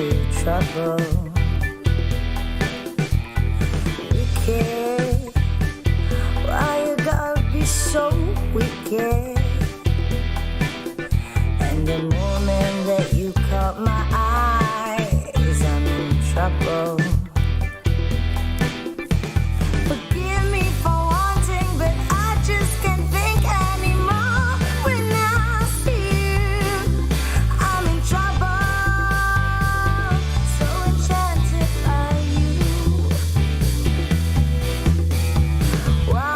into trouble. Wicked, why you gotta be so wicked? And the moment that you caught my eyes, I'm in trouble. Forgive me for wanting, but I just can't think anymore. When I see you, I'm in trouble. So enchanted by you. Why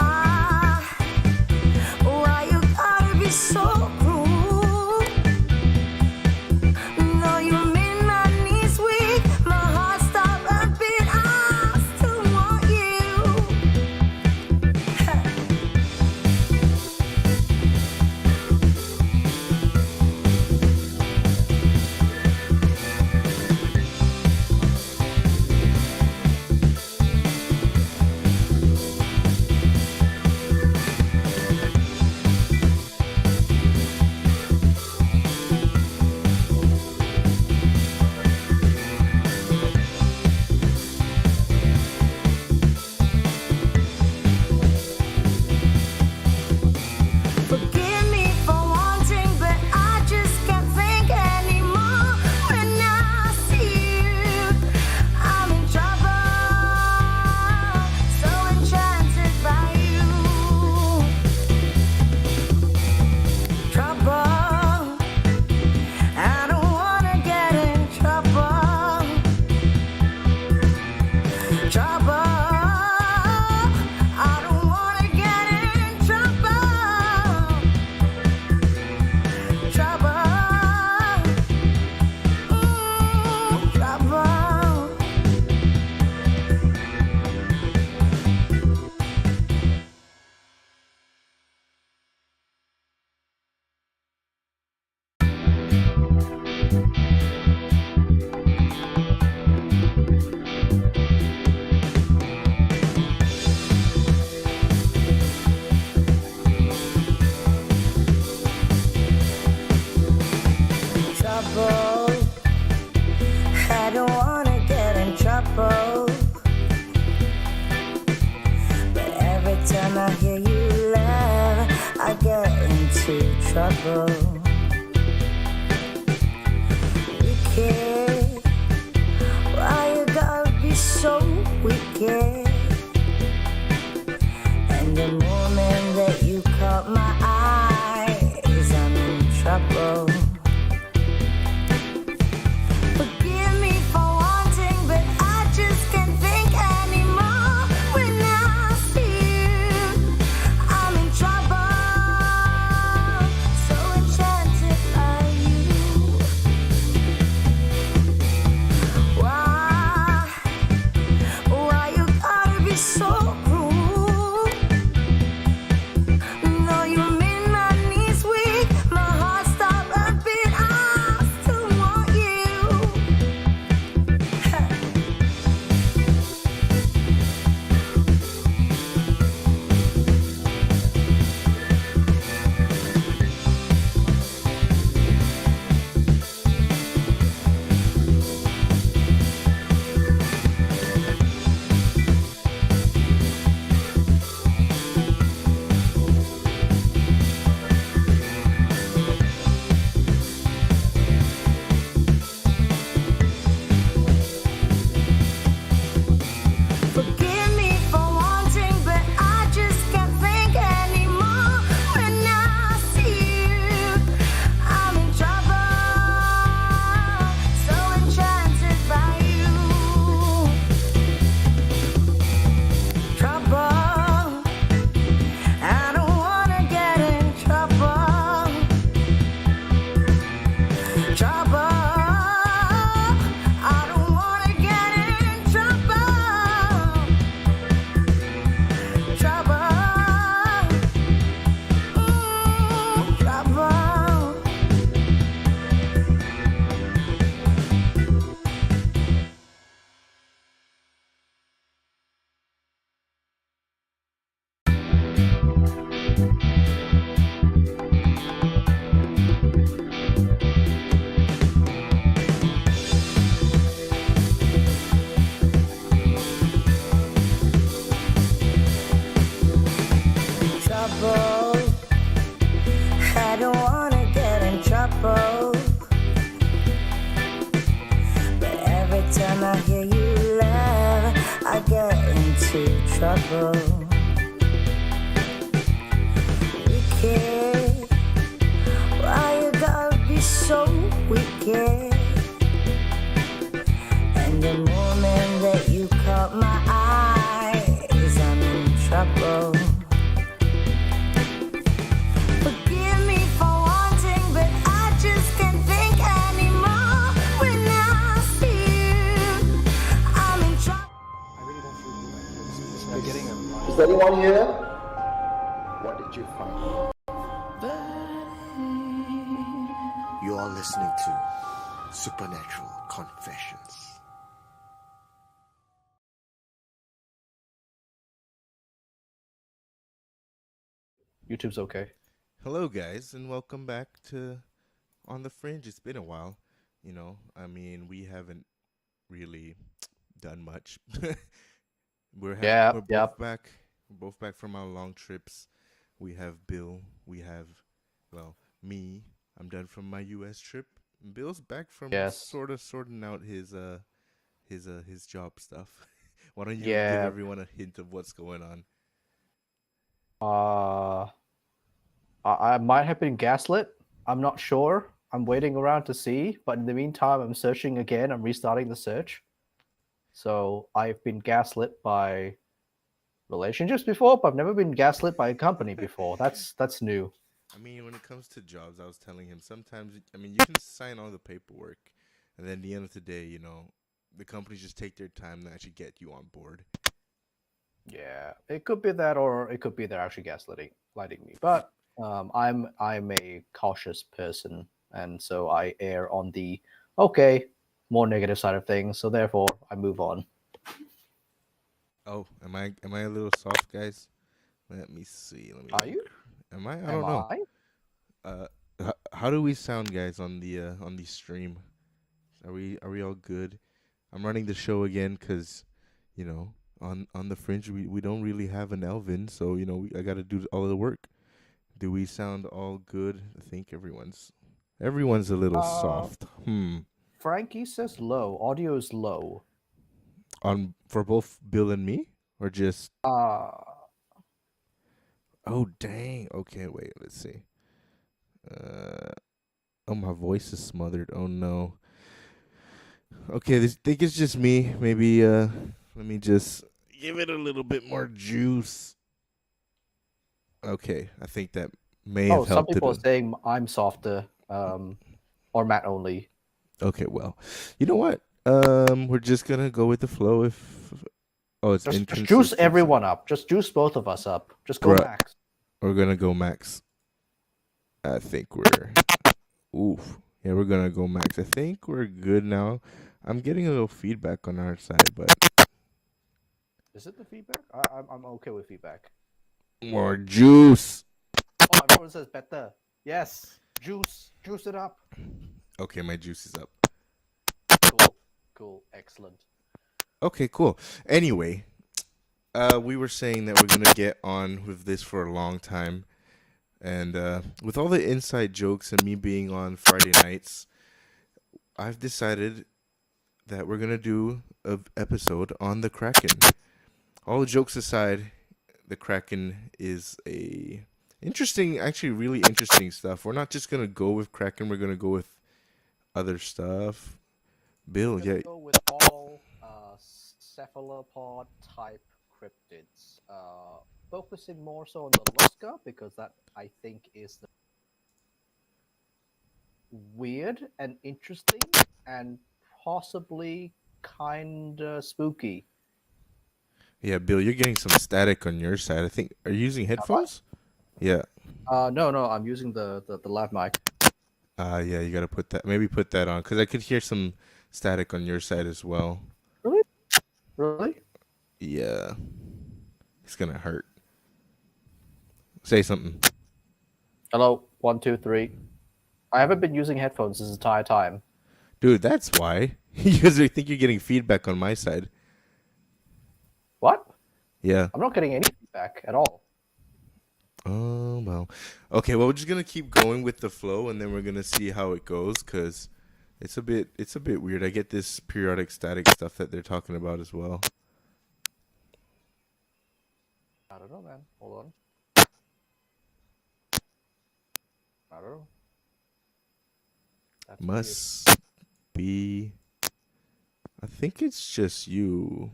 you gotta be so cruel? No, you made my knees weak, my heart stopped rapping. I still want you. Forgive me for wanting, but I just can't think anymore. When I see you, I'm in trouble. So enchanted by you. Trouble, I don't wanna get in trouble. Trouble, I don't wanna get in trouble. Trouble, trouble. Trouble, I don't wanna get in trouble. But every time I hear you laugh, I get into trouble. Wicked, why you gotta be so wicked? And the moment that you caught my eyes, I'm in trouble. Forgive me for wanting, but I just can't think anymore. When I see you, I'm in trouble. So enchanted. into trouble. Wicked, why you gotta be so wicked? And the moment that you caught my eyes, I'm in trouble. Forgive me for wanting, but I just can't think anymore. When I see you, I'm in trouble. I really don't feel good. I'm getting a... Is anyone here? What did you find? You are listening to Supernatural Confessions. YouTube's okay. Hello, guys, and welcome back to On the Fringe. It's been a while, we haven't really done much. We're both back. We're both back from our long trips. We have Bill. We have, me. I'm done from my U.S. trip. Bill's back from sort of sorting out his job stuff. Why don't you give everyone a hint of what's going on? I might have been gaslit. I'm not sure. I'm waiting around to see. But in the meantime, I'm searching again. I'm restarting the search. So I've been gaslit by relationships before, but I've never been gaslit by a company before. That's new. I mean, when it comes to jobs, I was telling him sometimes, you can sign all the paperwork, and then at the end of the day, the companies just take their time to actually get you on board. Yeah, it could be that, or it could be they're actually gaslighting me. But I'm a cautious person, and so I err on the more negative side of things. So therefore, I move on. Oh, am I a little soft, guys? Let me see. Are you? Am I? I don't know. How do we sound, guys, on the stream? Are we all good? I'm running the show again because, on the Fringe we don't really have an Elvin, so I got to do all of the work. Do we sound all good? I think everyone's a little soft. Frankie says low. Audio is low. For both Bill and me, or just? Oh dang. Okay, wait. Let's see. Oh, my voice is smothered. Oh no. Okay, I think it's just me. Maybe let me just give it a little bit more juice. Okay, I think that may have helped. Some people are saying I'm softer, or Matt only. Okay, well, you know what? We're just gonna go with the flow. It's just juice everyone up. Just juice both of us up. Just go max. We're gonna go max. I think we're. Oof. Yeah, we're gonna go max. I think we're good now. I'm getting a little feedback on our side, but. Is it the feedback? I'm okay with feedback. More juice. Oh, everyone says better. Yes, juice it up. Okay, my juice is up. Cool, excellent. Okay, cool. Anyway, we were saying that we're gonna get on with this for a long time, and with all the inside jokes and me being on Friday nights, I've decided that we're gonna do an episode on the Kraken. All jokes aside, the Kraken is really interesting stuff. We're not just gonna go with Kraken. We're gonna go with other stuff. Bill, yeah. Go with all cephalopod type cryptids. Focusing more so on the Luska because that I think is the weird and interesting and possibly kind of spooky. Yeah, Bill, you're getting some static on your side. I think. Are you using headphones? Yeah. No, I'm using the lav mic. Yeah, you gotta put that on because I could hear some static on your side as well. Really? Yeah. It's gonna hurt. Say something. Hello, 1, 2, 3. I haven't been using headphones this entire time. Dude, that's why. Because I think you're getting feedback on my side. What? Yeah. I'm not getting any feedback at all. Oh, well. Okay, well, we're just going to keep going with the flow, and then we're going to see how it goes, because it's a bit weird. I get this periodic static stuff that they're talking about as well. I don't know, man. Hold on. I don't know. That's weird. Must be. I think it's just you.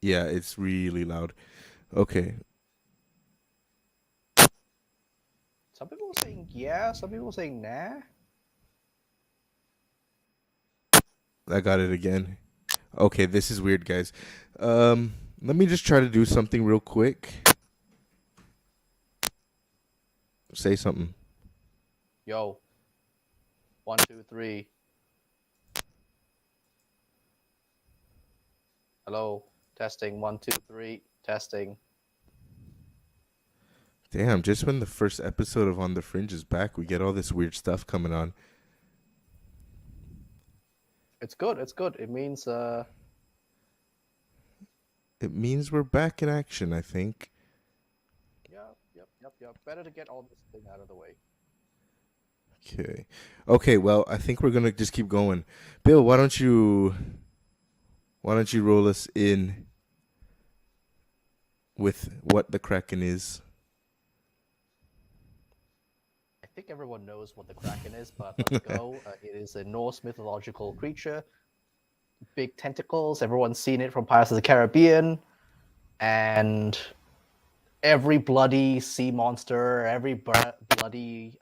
Yeah, it's really loud. Okay. Some people are saying yeah, some people are saying nah. I got it again. Okay, this is weird, guys. Let me just try to do something real quick. Say something. Yo. 1, 2, 3. Hello. Testing. 1, 2, 3. Testing. Damn, just when the first episode of On the Fringe is back, we get all this weird stuff coming on. It's good. It's good. It means It means we're back in action, I think. Yep. Better to get all this thing out of the way. Okay, well, I think we're going to just keep going. Bill, why don't you roll us in with what the Kraken is? I think everyone knows what the Kraken is, but let's go. It is a Norse mythological creature. Big tentacles. Everyone's seen it from Pirates of the Caribbean. And every bloody sea monster, every bloody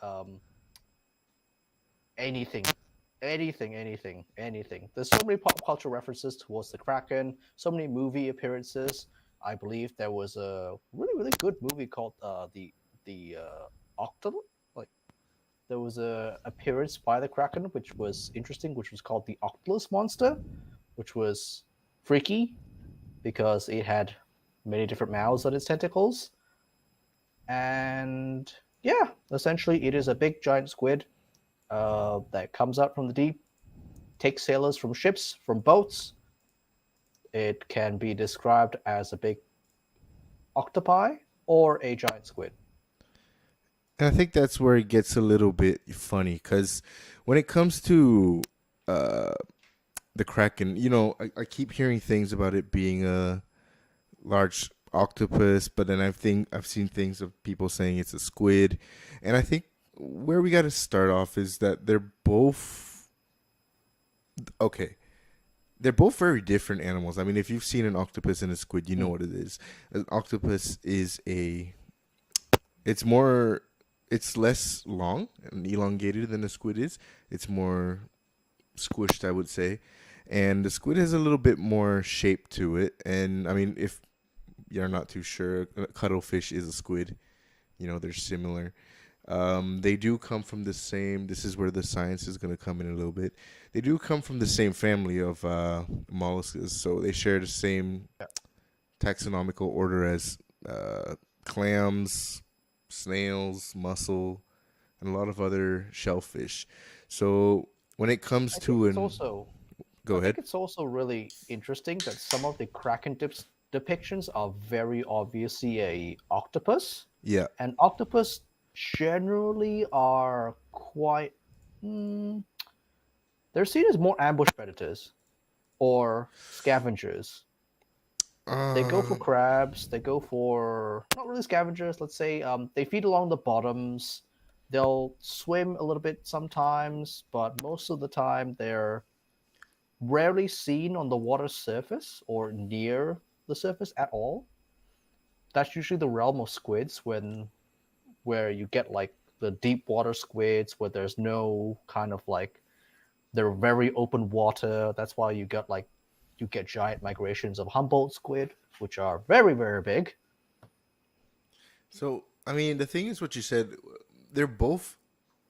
anything. There's so many pop culture references towards the Kraken, so many movie appearances. I believe there was a really good movie called the Octopus. There was a appearance by the Kraken, which was interesting, which was called the Octopus Monster, which was freaky because it had many different mouths on its tentacles. And yeah, essentially, it is a big giant squid that comes out from the deep, takes sailors from ships, from boats. It can be described as a big octopi or a giant squid. And I think that's where it gets a little bit funny, because when it comes to the Kraken, you know, I keep hearing things about it being a large octopus, but then I've seen things of people saying it's a squid, and I think where we got to start off is that they're both okay. They're both very different animals. I mean, if you've seen an octopus and a squid, you know what it is. An octopus is it's less long and elongated than a squid is. It's more squished, I would say. And the squid has a little bit more shape to it. And I mean, if you're not too sure, cuttlefish is a squid. You know, they're similar. They do come from the same. This is where the science is going to come in a little bit. They do come from the same family of mollusks, so they share the same taxonomical order as clams, snails, mussel, and a lot of other shellfish. So when it comes to I think it's also really interesting that some of the Kraken depictions are very obviously a octopus. Yeah. And octopus generally are quite they're seen as more ambush predators or scavengers. They go for crabs. They go for not really scavengers. Let's say they feed along the bottoms. They'll swim a little bit sometimes, but most of the time they're rarely seen on the water surface or near the surface at all. That's usually the realm of squids where you get like the deep water squids where there's no kind of like they're very open water. That's why you get giant migrations of Humboldt squid, which are very, very big. So, I mean, the thing is what you said, they're both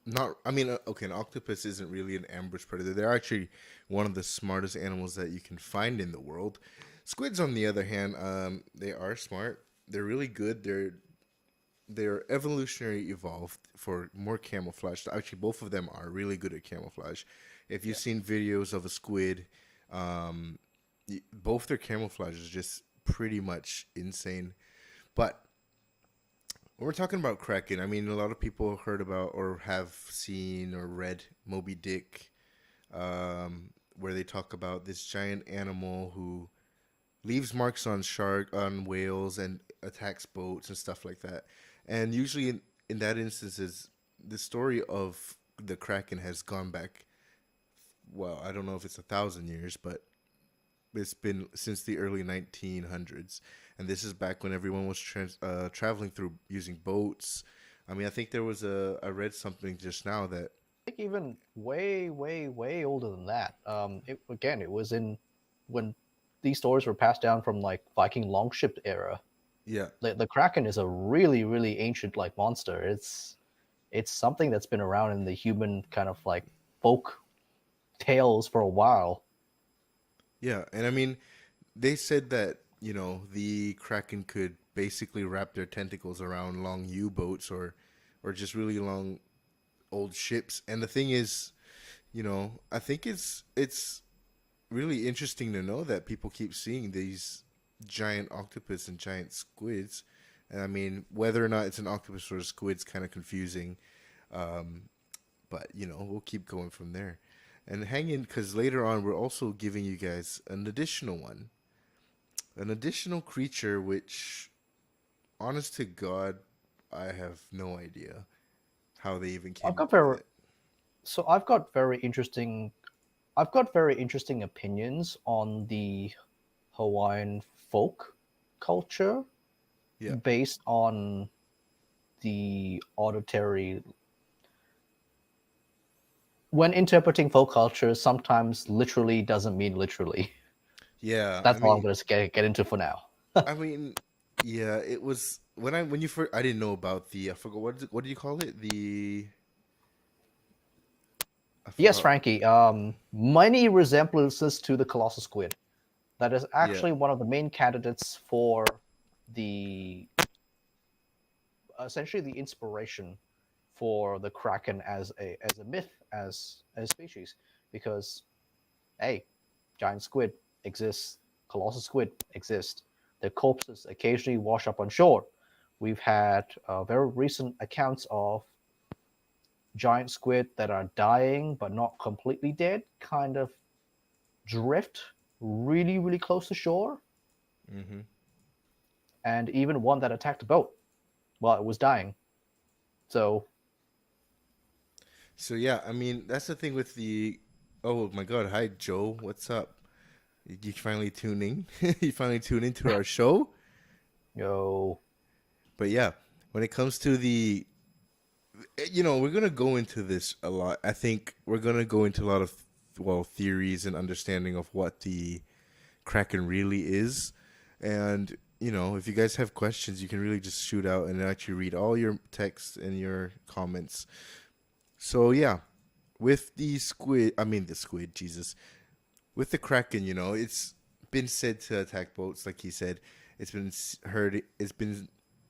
not, I mean, okay, an octopus isn't really an ambush predator. They're actually one of the smartest animals that you can find in the world. Squids, on the other hand, they are smart. They're really good. They're evolutionary evolved for more camouflage. Actually, both of them are really good at camouflage. If you've seen videos of a squid, both their camouflage is just pretty much insane. But when we're talking about Kraken, I mean, a lot of people heard about or have seen or read Moby Dick, where they talk about this giant animal who leaves marks on whales and attacks boats and stuff like that. And usually in that instance is the story of the Kraken has gone back. Well, I don't know if it's 1,000 years, but it's been since the early 1900s, and this is back when everyone was traveling through using boats. I mean, I think there was I read something just now that I think even way, way, way older than that. It was in when these stories were passed down from like Viking longship era. yeah, The Kraken is a really, really ancient like monster. It's something that's been around in the human kind of like folk tales for a while. yeah, and I mean, they said that the Kraken could basically wrap their tentacles around long U-boats or just really long old ships. And the thing is, I think it's really interesting to know that people keep seeing these giant octopus and giant squids. And I mean, whether or not it's an octopus or a squid's kind of confusing. But we'll keep going from there. And hang in, because later on we're also giving you guys an additional one. An additional creature which, honest to God, I have no idea how they even came I've got up with very it. so I've got very interesting opinions on the Hawaiian folk culture Yeah. based on the auditory. When interpreting folk culture, sometimes literally doesn't mean literally. Yeah, That's all I'm going to get into for now. I mean, yeah, it was when you first. I didn't know about the. I forgot what do you call it? I Yes, forgot. Frankie. Many resemblances to the colossal squid. That is Yeah. actually one of the main candidates for the essentially the inspiration for the Kraken as a myth, as a species, because hey, giant squid exists, colossal squid exist. Their corpses occasionally wash up on shore. We've had very recent accounts of giant squid that are dying but not completely dead, kind of drift really, really close to shore, Mm-hmm. and even one that attacked a boat while it was dying. So, So yeah, I mean that's the thing with the. Oh my God! Hi Joe, what's up? You finally tuning? You finally tune into our show? yo, But yeah, when it comes to we're gonna go into this a lot. I think we're gonna go into a lot of theories and understanding of what the Kraken really is. And if you guys have questions, you can really just shoot out and actually read all your texts and your comments. So yeah, with the squid, Jesus, with the Kraken, it's been said to attack boats, like he said. It's been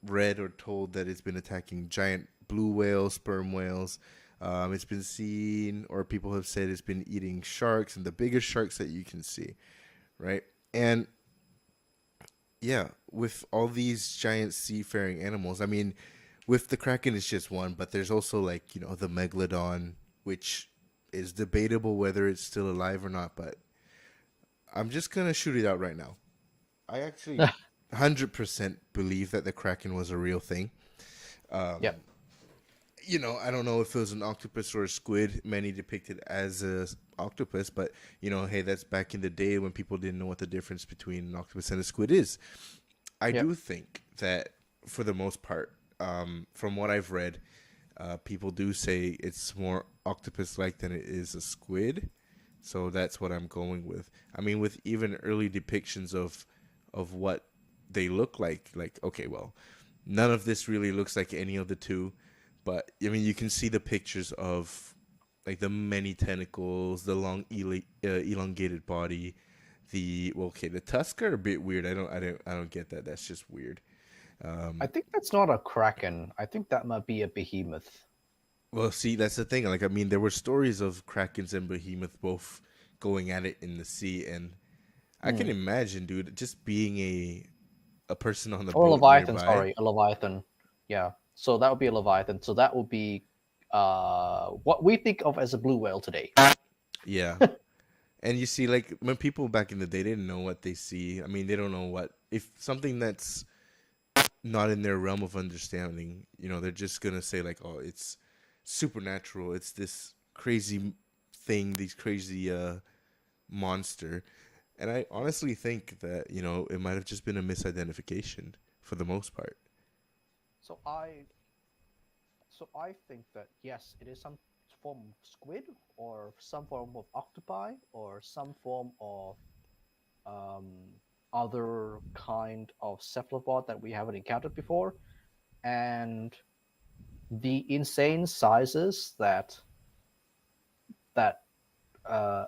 read or told that it's been attacking giant blue whales, sperm whales. It's been seen, or people have said it's been eating sharks and the biggest sharks that you can see, right? And yeah, with all these giant seafaring animals, I mean, with the Kraken, it's just one, but there's also like, the Megalodon, which is debatable whether it's still alive or not, but I'm just going to shoot it out right now. I actually 100% believe that the Kraken was a real thing. yep. I don't know if it was an octopus or a squid. Many depicted as a octopus, but hey, that's back in the day when people didn't know what the difference between an octopus and a squid is. I do think that for the most part, from what I've read, people do say it's more octopus-like than it is a squid. So that's what I'm going with. I mean, with even early depictions of what they look like okay, well, none of this really looks like any of the two. But I mean, you can see the pictures of like the many tentacles, the long elongated body. The tusks are a bit weird. I don't get that. That's just weird. I think that's not a Kraken. I think that might be a behemoth. Well, see, that's the thing. Like, I mean, there were stories of krakens and behemoth both going at it in the sea, and I can imagine, dude, just being a person on the Or a boat Leviathan, nearby. sorry, a Leviathan. Yeah. So that would be a Leviathan. So that would be what we think of as a blue whale today. Yeah. And you see, like when people back in the day didn't know what they see. I mean, they don't know what if something that's not in their realm of understanding. They're just gonna say like, "Oh, it's supernatural. It's this crazy thing, these crazy monster." And I honestly think that it might have just been a misidentification for the most part. So I think that yes, it is some form of squid or some form of octopi or some form of um, other kind of cephalopod that we haven't encountered before, and the insane sizes that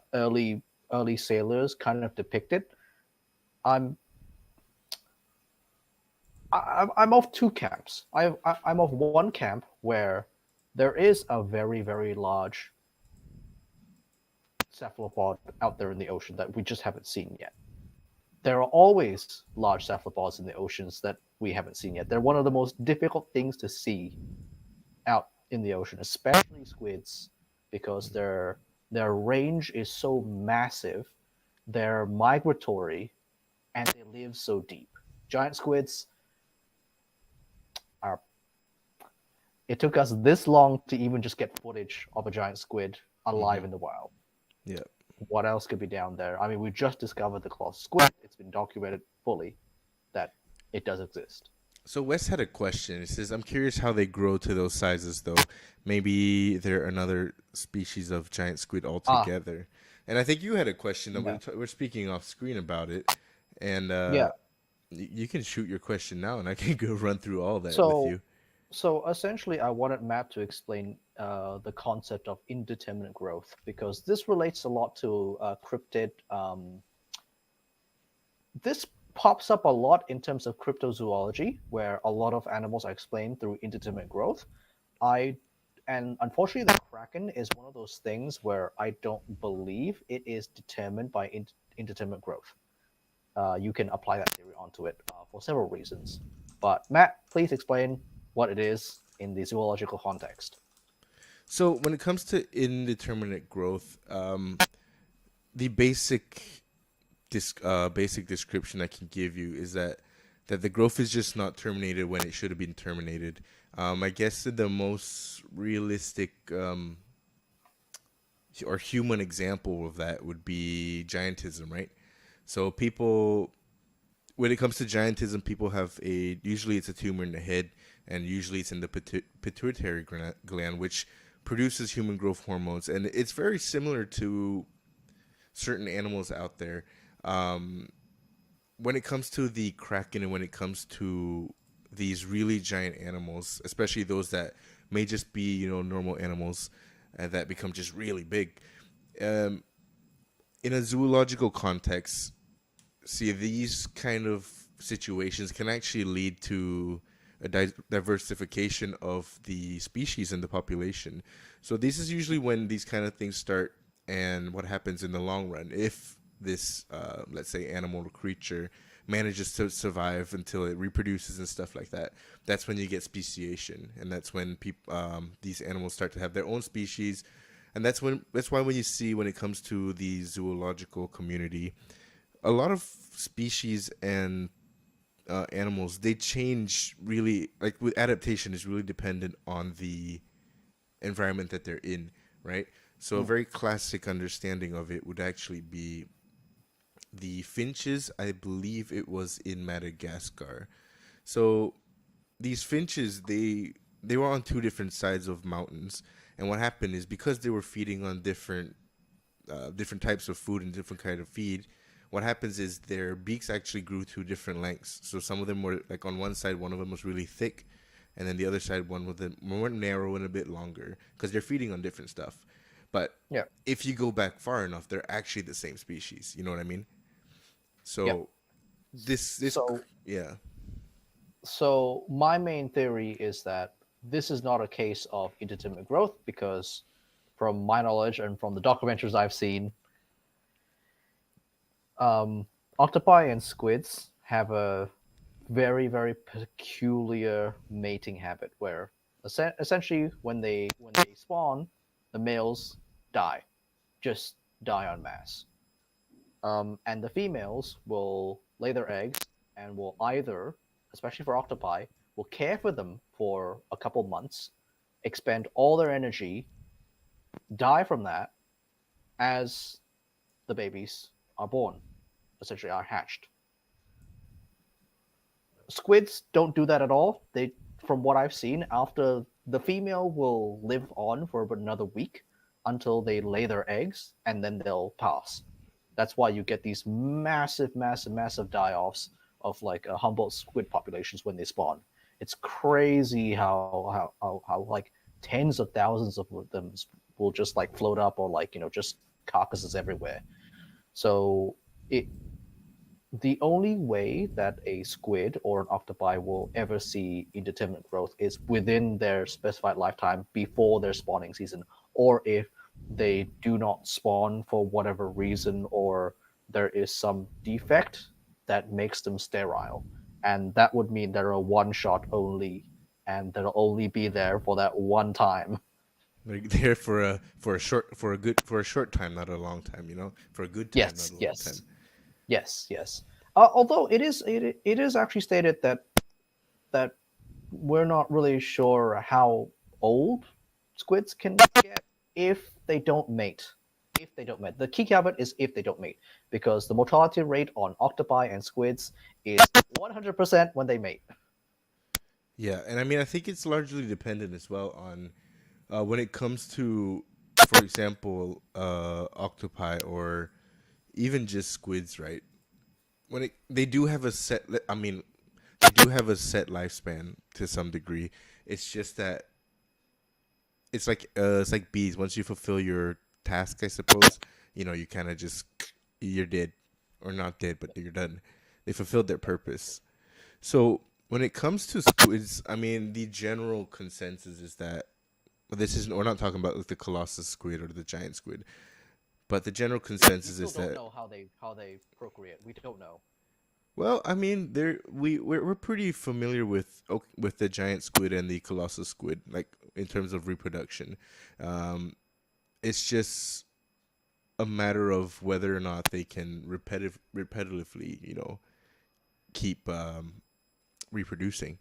early sailors kind of depicted. I'm I'm of two camps. I'm of one camp where there is a very very large cephalopod out there in the ocean that we just haven't seen yet. There are always large cephalopods in the oceans that we haven't seen yet. They're one of the most difficult things to see out in the ocean, especially squids, because their range is so massive, they're migratory, and they live so deep. Giant squids are. It took us this long to even just get footage of a giant squid alive in the wild. Yeah. What else could be down there? I mean, we just discovered the cloth squid. It's been documented fully that it does exist. So Wes had a question. It says, "I'm curious how they grow to those sizes, though. Maybe they're another species of giant squid altogether." And I think you had a question. Yeah. We're speaking off screen about it, and Yeah. you can shoot your question now, and I can go run through all that with So, you. so essentially, I wanted Matt to explain the concept of indeterminate growth because this relates a lot to cryptid. This pops up a lot in terms of cryptozoology, where a lot of animals are explained through indeterminate growth. And unfortunately, the Kraken is one of those things where I don't believe it is determined by indeterminate growth. You can apply that theory onto it for several reasons. But Matt, please explain what it is in the zoological context. So when it comes to indeterminate growth, the basic description I can give you is that the growth is just not terminated when it should have been terminated. I guess the most realistic or human example of that would be giantism, right? So when it comes to giantism, people have usually it's a tumor in the head, and usually it's in the pituitary gland, which produces human growth hormones, and it's very similar to certain animals out there. When it comes to the Kraken and when it comes to these really giant animals, especially those that may just be normal animals that become just really big, in a zoological context, see these kind of situations can actually lead to a diversification of the species in the population. So this is usually when these kind of things start, and what happens in the long run if this let's say animal or creature manages to survive until it reproduces and stuff like that. That's when you get speciation, and that's when these animals start to have their own species. And that's why when you see, when it comes to the zoological community, a lot of species and animals, they change really, like with adaptation is really dependent on the environment that they're in, right? So a very classic understanding of it would actually be the finches. I believe it was in Madagascar. So these finches, they were on two different sides of mountains, and what happened is because they were feeding on different types of food and different kind of feed, what happens is their beaks actually grew to different lengths. So some of them were like on one side, one of them was really thick, and then the other side, one was more narrow and a bit longer because they're feeding on different stuff. But Yeah. if you go back far enough, they're actually the same species. You know what I mean? So Yep. this So yeah. So my main theory is that this is not a case of indeterminate growth because, from my knowledge and from the documentaries I've seen, octopi and squids have a very very peculiar mating habit where essentially when they spawn, the males just die en masse. And the females will lay their eggs and will either, especially for octopi, will care for them for a couple months, expend all their energy, die from that as the babies are born, essentially are hatched. Squids don't do that at all. They, from what I've seen, after the female will live on for about another week until they lay their eggs, and then they'll pass. That's why you get these massive die-offs of like Humboldt squid populations when they spawn. It's crazy how like tens of thousands of them will just like float up, or like just carcasses everywhere. So it the only way that a squid or an octopi will ever see indeterminate growth is within their specified lifetime before their spawning season, or if they do not spawn for whatever reason, or there is some defect that makes them sterile. And that would mean they're a one shot only, and they'll only be there for that one time. They're there for a short time, not a long time. For a good time, not Yes, a long time. yes. Although it is actually stated that we're not really sure how old squids can get if they don't mate. If they don't mate, the key caveat is if they don't mate, because the mortality rate on octopi and squids is 100% when they mate. Yeah, and I mean, I think it's largely dependent as well on when it comes to, for example, octopi or even just squids, right? They do have a set. I mean, they do have a set lifespan to some degree. It's just that it's like bees. Once you fulfill your task, I suppose, you kind of just you're dead, or not dead, but you're done. They fulfilled their purpose. So when it comes to squids, I mean, the general consensus is that we're not talking about like the colossus squid or the giant squid, but the general consensus We is still don't that know how they procreate. We don't know. well, I mean, we're pretty familiar with the giant squid and the colossus squid, like in terms of reproduction. It's just a matter of whether or not they can repetitively, keep reproducing.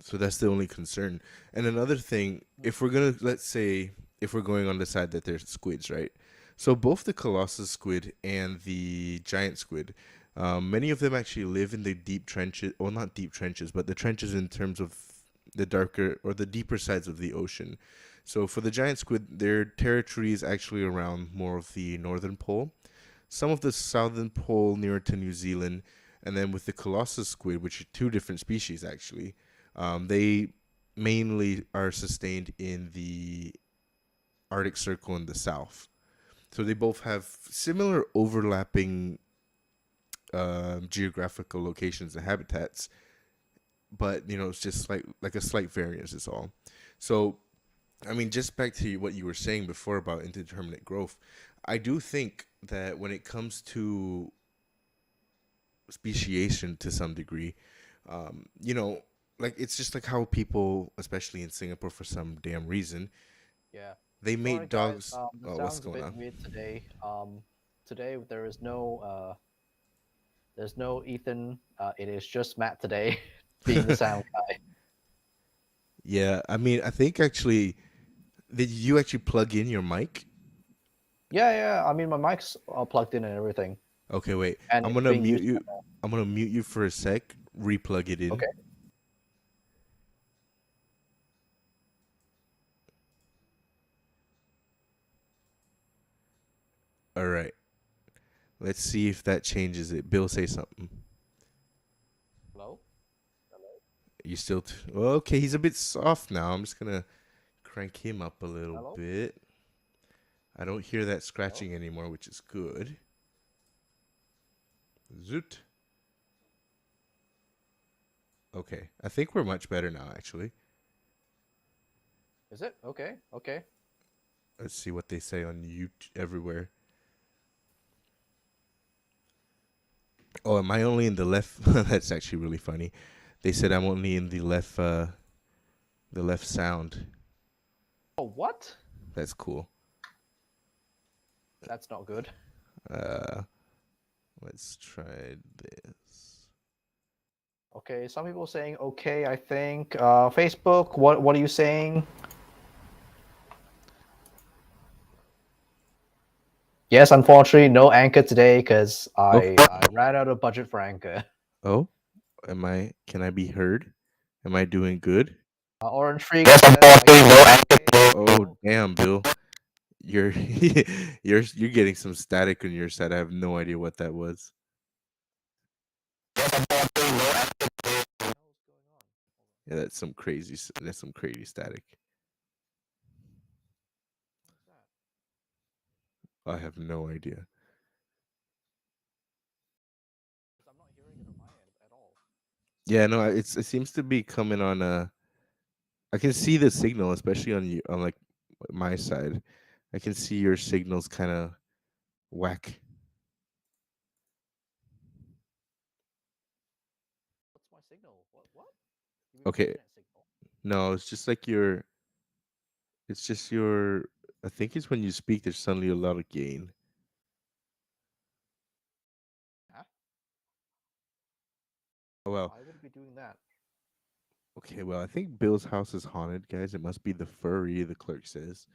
So that's the only concern. And another thing, if we're gonna let's say if we're going on the side that there's squids, right? So both the colossus squid and the giant squid, many of them actually live in the deep trenches, well, not deep trenches, but the trenches in terms of the darker or the deeper sides of the ocean. So for the giant squid, their territory is actually around more of the northern pole, some of the southern pole nearer to New Zealand, and then with the colossus squid, which are two different species actually, they mainly are sustained in the Arctic Circle in the south. So they both have similar overlapping geographical locations and habitats, but it's just like a slight variance is all. So, I mean, just back to what you were saying before about indeterminate growth, I do think that when it comes to speciation to some degree, like it's just like how people, especially in Singapore, for some damn reason, Yeah. they Sorry, made guys. dogs. The Oh, what's sound's a going bit on? weird today. Today there's no Ethan. It is just Matt today, being the sound guy. Yeah, I mean, I think actually, did you actually plug in your mic? Yeah. I mean, my mic's all plugged in and everything, Okay, wait. and I'm it's gonna being mute used. you. I'm gonna mute you for a sec. Replug it in. Okay. All right. Let's see if that changes it. Bill, say something. Hello. You still? Well, okay, he's a bit soft now. I'm just gonna crank him up a little Hello? bit. I don't hear that scratching anymore, which is good. Zoot. Okay, I think we're much better now, actually. Is it okay? Okay. Let's see what they say on YouTube everywhere. Oh, am I only in the left? That's actually really funny. They said I'm only in the left sound. Oh, what? That's cool. That's not good. Uh, let's try this. Okay, some people saying okay, I think. Facebook, what are you saying? Yes, unfortunately, no anchor today because Oh, I ran out of budget for anchor. oh, am I? Can I be heard? Am I doing good? Orange Freak says I hear no anchor. Oh, damn, Bill, you're you're getting some static on your side. I have no idea what that was. Yeah, that's some crazy. That's some crazy static. I have no idea. I'm not hearing it on my end at all. Yeah, no, it seems to be coming on. I can see the signal, especially on you on like my side. I can see your signals kind of whack. What's my signal? What? You mean my Okay, internet signal? no, it's just like your. It's just your. I think it's when you speak, there's suddenly a lot of gain. Huh? Oh well. Why would it be doing that? Okay, well, I think Bill's house is haunted, guys. It must be the furry. The clerk says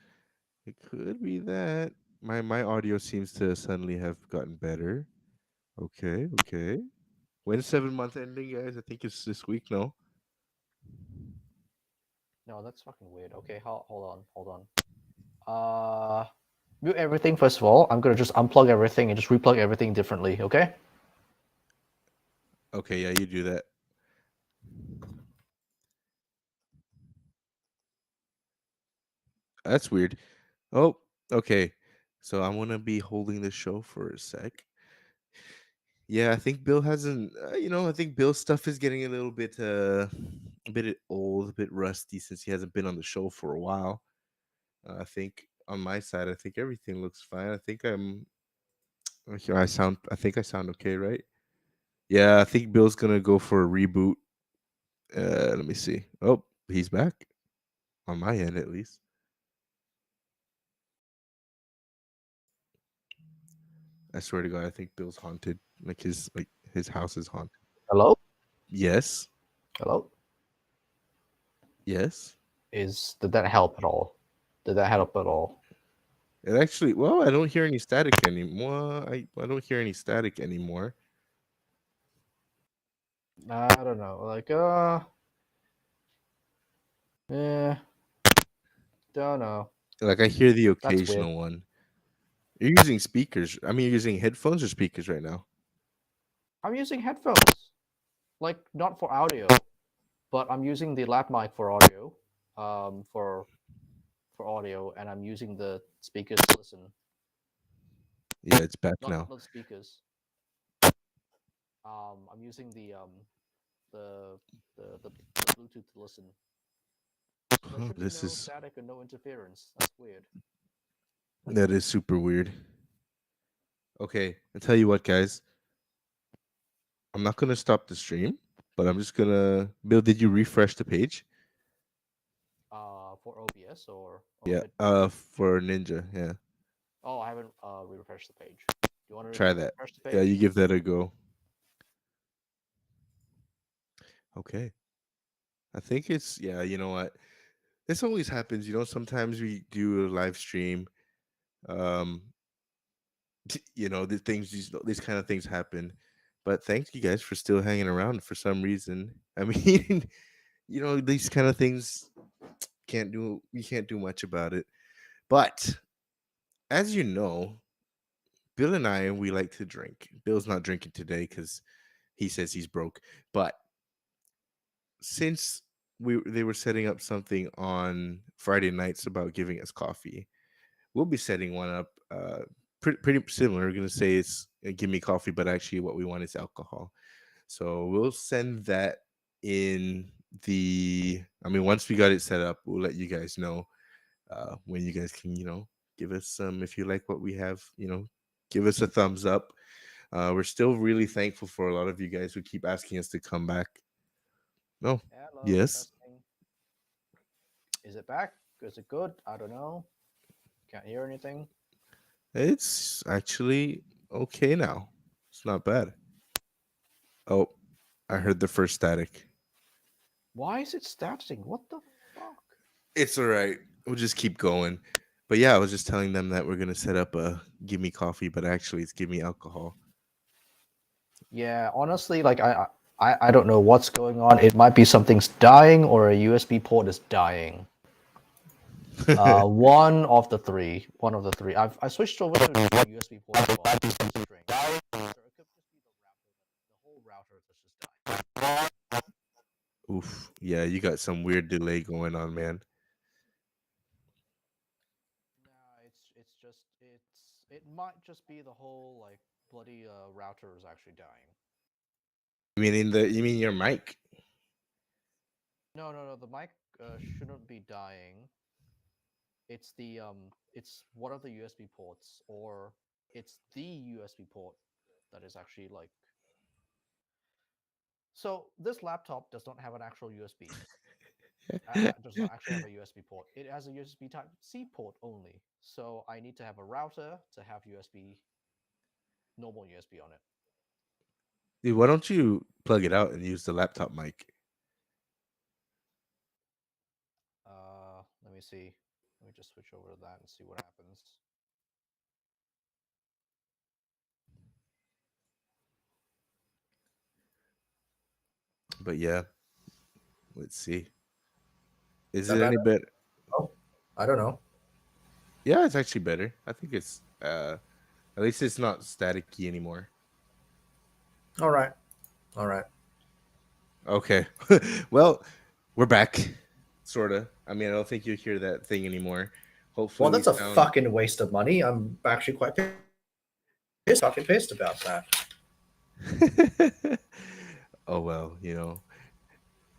it could be that. My audio seems to suddenly have gotten better. Okay, okay. When's 7 month ending, guys? I think it's this week. No. No, that's fucking weird. Okay, hold on. Uh, Mute everything first of all. I'm gonna just unplug everything and just replug everything differently. Okay? Okay, yeah, you do that. That's weird. Oh, okay. So I'm gonna be holding the show for a sec. Yeah, I think Bill hasn't. I think Bill's stuff is getting a bit old, a bit rusty since he hasn't been on the show for a while. I think on my side, I think everything looks fine. I think I'm. Okay, I sound. I think I sound okay, right? Yeah, I think Bill's gonna go for a reboot. Let me see. Oh, he's back on my end at least. I swear to God, I think Bill's haunted. His house is haunted. Hello? Yes. Hello? Yes. Did that help at all? Did that help at all? It actually, well, I don't hear any static anymore. I don't hear any static anymore. I don't know. Eh, don't know. Like I hear the That's weird. occasional one. You're using speakers. I mean, you're using headphones or speakers right now. I'm using headphones. Like not for audio, but I'm using the lap mic for audio. Um, for for audio, and I'm using the speakers to listen. Yeah, it's back Not now. not speakers. I'm using the the Bluetooth to listen. So there Huh, should be this no is static and no interference. That's weird. that is super weird. Okay, I tell you what, guys. I'm not gonna stop the stream, but I'm just gonna. Bill, did you refresh the page? For OBS or Yeah. Fit. For Ninja. Yeah. Oh, I haven't refreshed the page. Do you want to Try that. refresh the Yeah, page? you give that a go. Okay. I think it's yeah. You know what? This always happens. Sometimes we do a live stream. Um, these kind of things happen. But thank you guys for still hanging around for some reason. I mean, these kind of things can't do much about it. But as you know, Bill and we like to drink. Bill's not drinking today because he says he's broke. But since they were setting up something on Friday nights about giving us coffee, we'll be setting one up pretty similar. We're going to say it's give me coffee, but actually what we want is alcohol. So we'll send that in I mean, once we got it set up, we'll let you guys know when you guys can, give us some, if you like what we have, give us a thumbs up. We're still really thankful for a lot of you guys who keep asking us to come back. No. Hello, Yes. testing. Is it back? Is it good? I don't know. Can't hear anything. It's actually okay now. It's not bad. Oh, I heard the first static. Why is it starting? What the fuck? It's all right. We'll just keep going. But yeah, I was just telling them that we're gonna set up a give me coffee, but actually it's give me alcohol. Yeah, honestly, like I don't know what's going on. It might be something's dying or a USB port is dying. One of the three. One of the three. I switched over to a USB port as well. Which is strange. So it could just be the router. The whole router is just dying. Oof. Yeah, you got some weird delay going on, man. Nah, it might just be the whole like bloody router is actually dying. You mean your mic? No. The mic shouldn't be dying. It's one of the USB ports, or it's the USB port that is actually like. So this laptop does not have an actual USB. Does not actually have a USB port. It has a USB Type C port only. So I need to have a router to have USB, normal USB on it. Dude, why don't you plug it out and use the laptop mic? Let me see. Let me just switch over to that and see what happens. But yeah, let's see. Is Is that it any better? better? Oh, I don't know. Yeah, it's actually better. I think it's at least it's not staticky anymore. All right. All right. Okay. Well, we're back. Sorta. I mean, I don't think you'll hear that thing anymore. Hopefully Well, we that's a sound fucking waste of money. I'm actually quite pissed about that. Oh well, you know.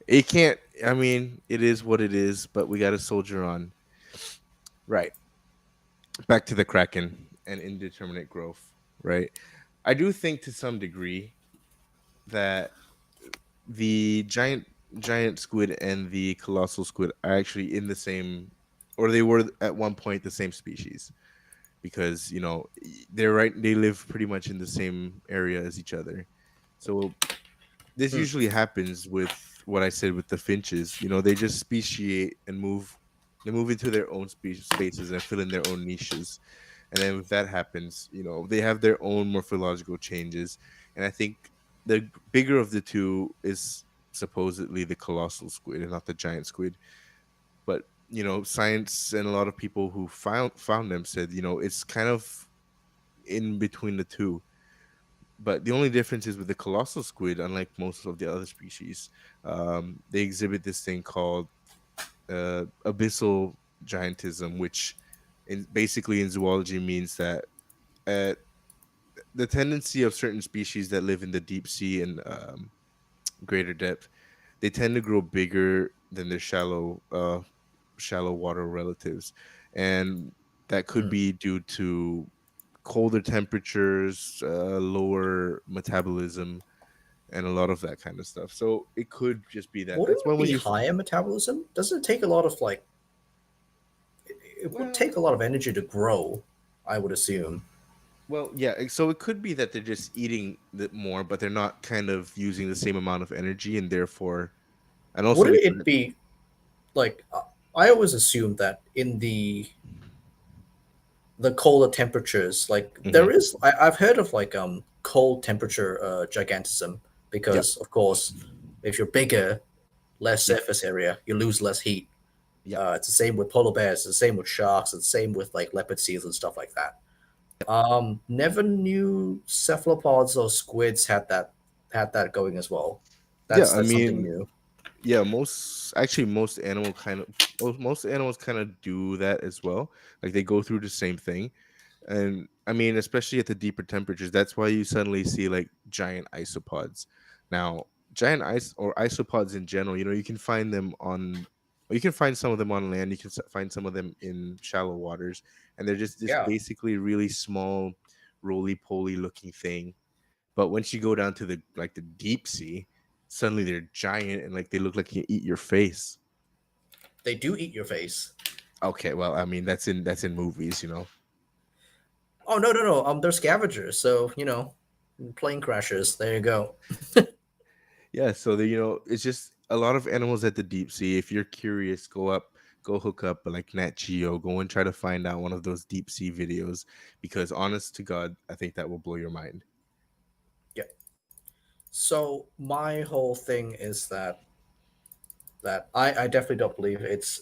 It can't I mean, it is what it is, but we gotta soldier on. Right. Back to the Kraken and indeterminate growth, right? I do think to some degree that the giant squid and the colossal squid are actually in the same, or they were at one point the same species, because they live pretty much in the same area as each other. So this Hmm. usually happens with what I said with the finches. They just speciate and move into their own spaces and fill in their own niches. And then if that happens, they have their own morphological changes. And I think the bigger of the two is supposedly the colossal squid and not the giant squid. But science and a lot of people who found them said it's kind of in between the two. But the only difference is with the colossal squid, unlike most of the other species, they exhibit this thing called abyssal giantism, which basically in zoology means that uh, the tendency of certain species that live in the deep sea and greater depth, they tend to grow bigger than their shallow water relatives, and that could Hmm. be due to colder temperatures, lower metabolism, and a lot of that kind of stuff. So it could just be that. Wouldn't That's why it when be you higher metabolism? Doesn't it take a lot of like? It would well, take a lot of energy to grow, I would assume. yeah. So it could be that they're just eating more, but they're not kind of using the same amount of energy, and therefore, and also Wouldn't because it be like? I always assume that in the colder temperatures, like Mhm. there is, I've heard of like cold temperature gigantism Yep, because of course, if you're bigger, less yep, surface area, you lose less heat. yep. It's the same with polar bears. It's the same with sharks. It's the same with like leopard seals and stuff like that. Never knew cephalopods or squids had that going as well. Yeah, I That's something mean, new. yeah, most animals kind of do that as well. Like they go through the same thing. And I mean, especially at the deeper temperatures, that's why you suddenly see like giant isopods. Now, giant ice or isopods in general, you can find them you can find some of them on land. You can find some of them in shallow waters, and they're just this Yeah, basically really small, roly poly looking thing. But once you go down to the deep sea, suddenly they're giant and like they look like you eat your face. they do eat your face. Okay, well, I mean that's in movies. Oh no, no, no. They're scavengers, so plane crashers. There you go. Yeah, so it's just a lot of animals at the deep sea. If you're curious, go hook up like Nat Geo, go and try to find out one of those deep sea videos because honest to God, I think that will blow your mind. Yeah. So my whole thing is that I definitely don't believe it's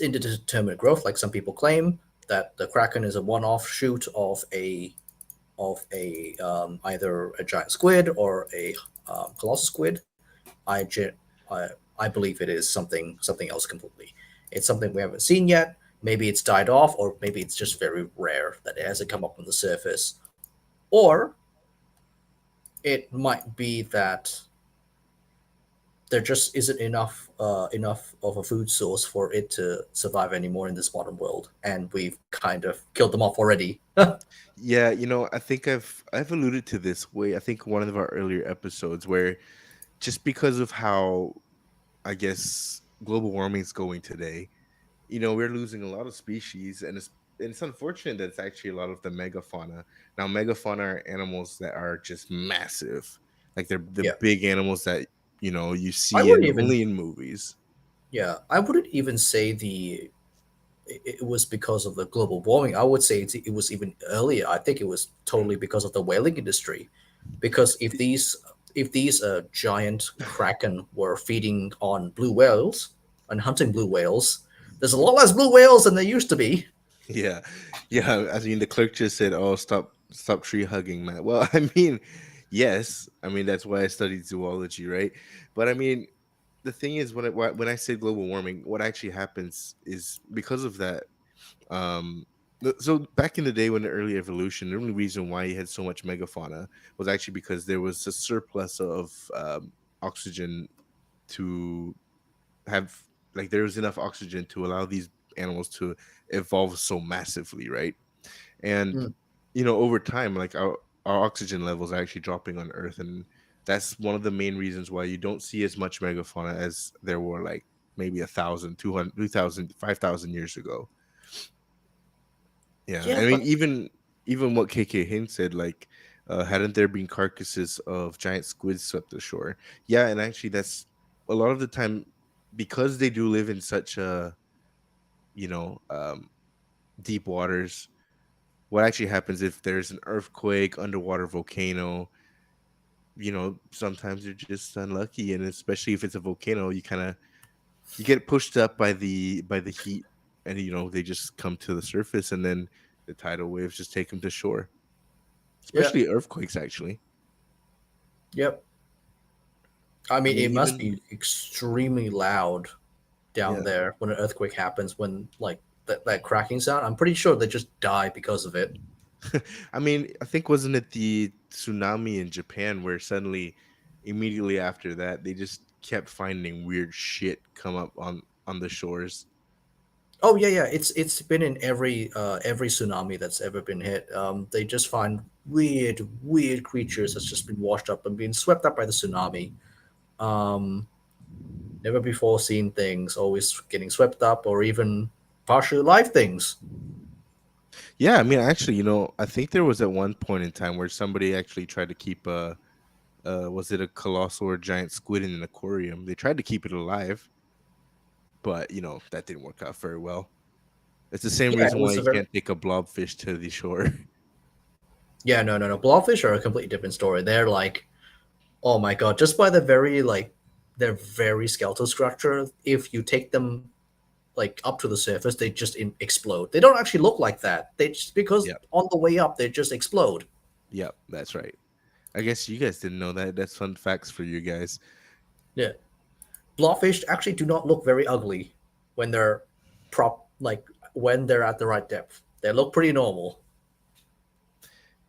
indeterminate growth like some people claim that the Kraken is a one-off shoot of a either a giant squid or a colossal squid. I, ge- I believe it is something else completely. It's something we haven't seen yet. Maybe it's died off, or maybe it's just very rare that it hasn't come up on the surface. Or it might be that there just isn't enough of a food source for it to survive anymore in this modern world, and we've kind of killed them off already. Yeah, I think I've alluded to this way. I think one of our earlier episodes where just because of how I guess global warming is going today, we're losing a lot of species, and it's unfortunate that it's actually a lot of the megafauna. Now, megafauna are animals that are just massive, like they're the Yeah, big animals that you I see wouldn't in even. only in movies. Yeah, I wouldn't even say it was because of the global warming. I would say it was even earlier. I think it was totally because of the whaling industry. Because if these giant kraken were feeding on blue whales and hunting blue whales, there's a lot less blue whales than there used to be. Yeah, yeah. I mean, the clerk just said, "Oh, stop tree hugging, man." Well, I mean, yes. I mean, that's why I studied zoology, right? But I mean, the thing is, when I say global warming, what actually happens is because of that. Um, so back in the day when the early evolution, the only reason why you had so much megafauna was actually because there was a surplus of oxygen to have, like, there was enough oxygen to allow these animals to evolve so massively, right? And Mm. over time, like our oxygen levels are actually dropping on Earth, and that's one of the main reasons why you don't see as much megafauna as there were like maybe 1,000, 200, 2,000, 5,000 years ago. Yeah, Yeah, I mean, but even what KK Hin said, like, hadn't there been carcasses of giant squids swept ashore? Yeah, and actually, that's a lot of the time because they do live in such a you know deep waters. What actually happens if there's an earthquake, underwater volcano? Sometimes you're just unlucky, and especially if it's a volcano, you get pushed up by the heat, and they just come to the surface, and then the tidal waves just take them to shore. yeah, Especially earthquakes, actually. yep. I I mean, mean, it must even be extremely loud down yeah. there when an earthquake happens. When like that cracking sound, I'm pretty sure they just die because of it. I mean, I think wasn't it the tsunami in Japan where suddenly, immediately after that, they just kept finding weird shit come up on the shores. Oh yeah, yeah. It's been in every tsunami that's ever been hit. They just find weird creatures that's just been washed up and been swept up by the tsunami. Um, Never before seen things, always getting swept up, or even partially live things. Yeah, I mean, actually, I think there was at one point in time where somebody actually tried to keep a was it a colossal or giant squid in an aquarium? They tried to keep it alive, but that didn't work out very well. It's the same Yeah, reason it why was a you very can't take a blobfish to the shore. yeah, no, no, no. Blobfish are a completely different story. They're like, oh my god, just by their very skeletal structure, if you take them like up to the surface, they just explode. They don't actually look like that. They just because Yep, on the way up they just explode. yep, that's right. I guess you guys didn't know that. That's fun facts for you guys. Yeah, blobfish actually do not look very ugly when they're when they're at the right depth. They look pretty normal.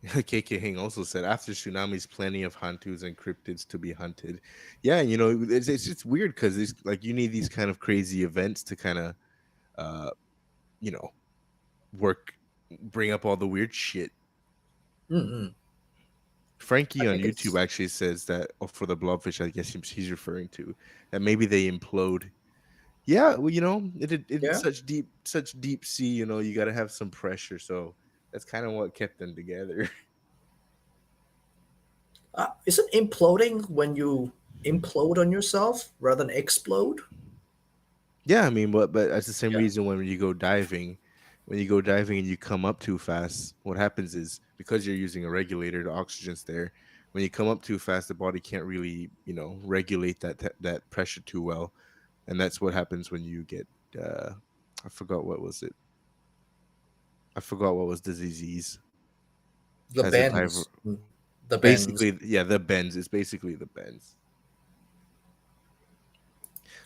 KK Hing also said after tsunamis, plenty of hantus and cryptids to be hunted. Yeah, it's just weird because it's like you need these kind of crazy events to kind of uh you know work bring up all the weird shit. Mm-mm. I Frankie on think YouTube it's actually says that for the blobfish, I guess he's referring to that maybe they implode. Yeah, well, in Yeah. such deep sea, you got to have some pressure. So that's kind of what kept them together. Is it imploding when you implode on yourself rather than explode? Yeah, I mean, but that's the same Yeah. reason when you go diving and you come up too fast, what happens is because you're using a regulator, the oxygen's there. When you come up too fast, the body can't really, regulate that pressure too well, and that's what happens when you get. Uh, I forgot what was it. I forgot what was the disease The as a diver. bends. The bends. Basically, yeah, the bends. It's basically the bends.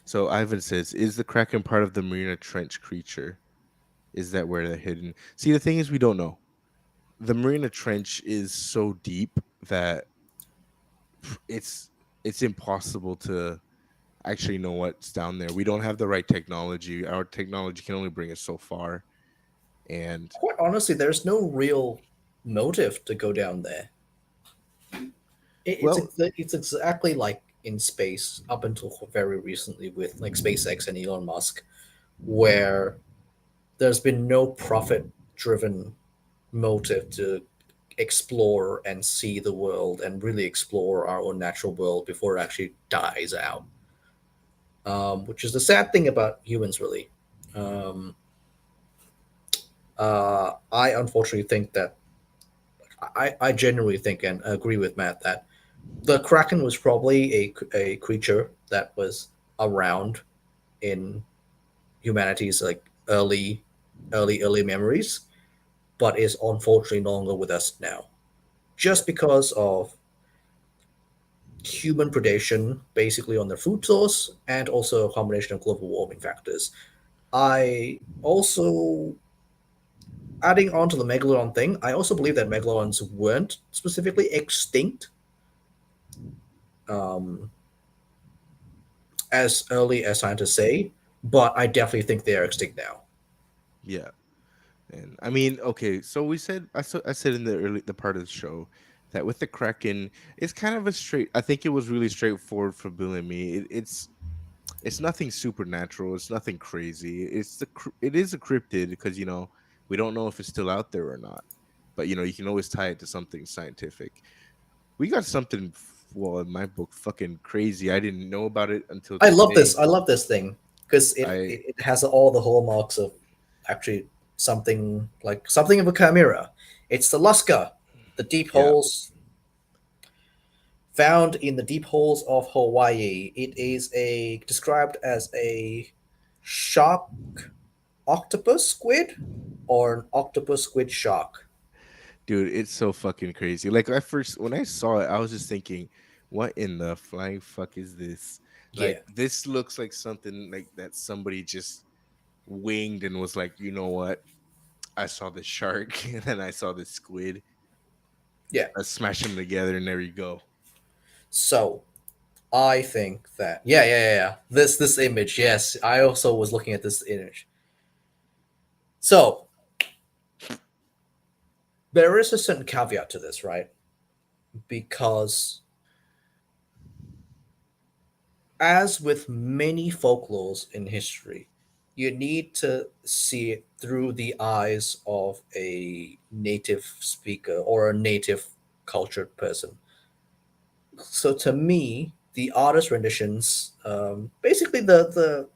So Ivan says, "Is the Kraken part of the Marina Trench creature? Is that where they're hidden?" See, the thing is, we don't know. The Marina Trench is so deep that it's it's impossible to actually know what's down there. We don't have the right technology. Our technology can only bring us so far. And Quite honestly, there's no real motive to go down there. well, It's exactly like in space up until very recently with like SpaceX and Elon Musk, where there's been no profit-driven motive to explore and see the world and really explore our own natural world before it actually dies out. Which is the sad thing about humans, really. Um, I unfortunately think that I genuinely think and agree with Matt that the Kraken was probably a creature that was around in humanity's like early memories, but is unfortunately no longer with us now, yeah, just because of human predation, basically on their food source, and also a combination of global warming factors. I also adding on to the megalodon thing. I also believe that megalodons weren't specifically extinct um, as early as scientists say, but I definitely think they are extinct now. yeah. And I mean, okay, so I said in the part of the show that with the Kraken, it's kind of a straight. I think it was really straightforward for Bill and me. It's nothing supernatural. It's nothing crazy. It is a cryptid because we don't know if it's still out there or not. But you can always tie it to something scientific. We got something. Well, in my book, fucking crazy. I didn't know about it until I love today. this. I love this thing because I it has all the hallmarks of actually something of a chimera. It's the Luska, the deep Yeah, holes found in the deep holes of Hawaii. It is a described as a shark octopus squid or an octopus squid shark. dude, it's so fucking crazy. Like I first when I saw it, I was just thinking, what in the flying fuck is this? Yeah, Like this looks like something like that somebody just winged and was like, you know what? I saw the shark and then I saw the squid. yeah. I smash them together and there you go. So I think that yeah. This image, yes. I also was looking at this image. So there is a certain caveat to this, right? Because as with many folklores in history, you need to see it through the eyes of a native speaker or a native cultured person. So to me, the artist renditions, basically the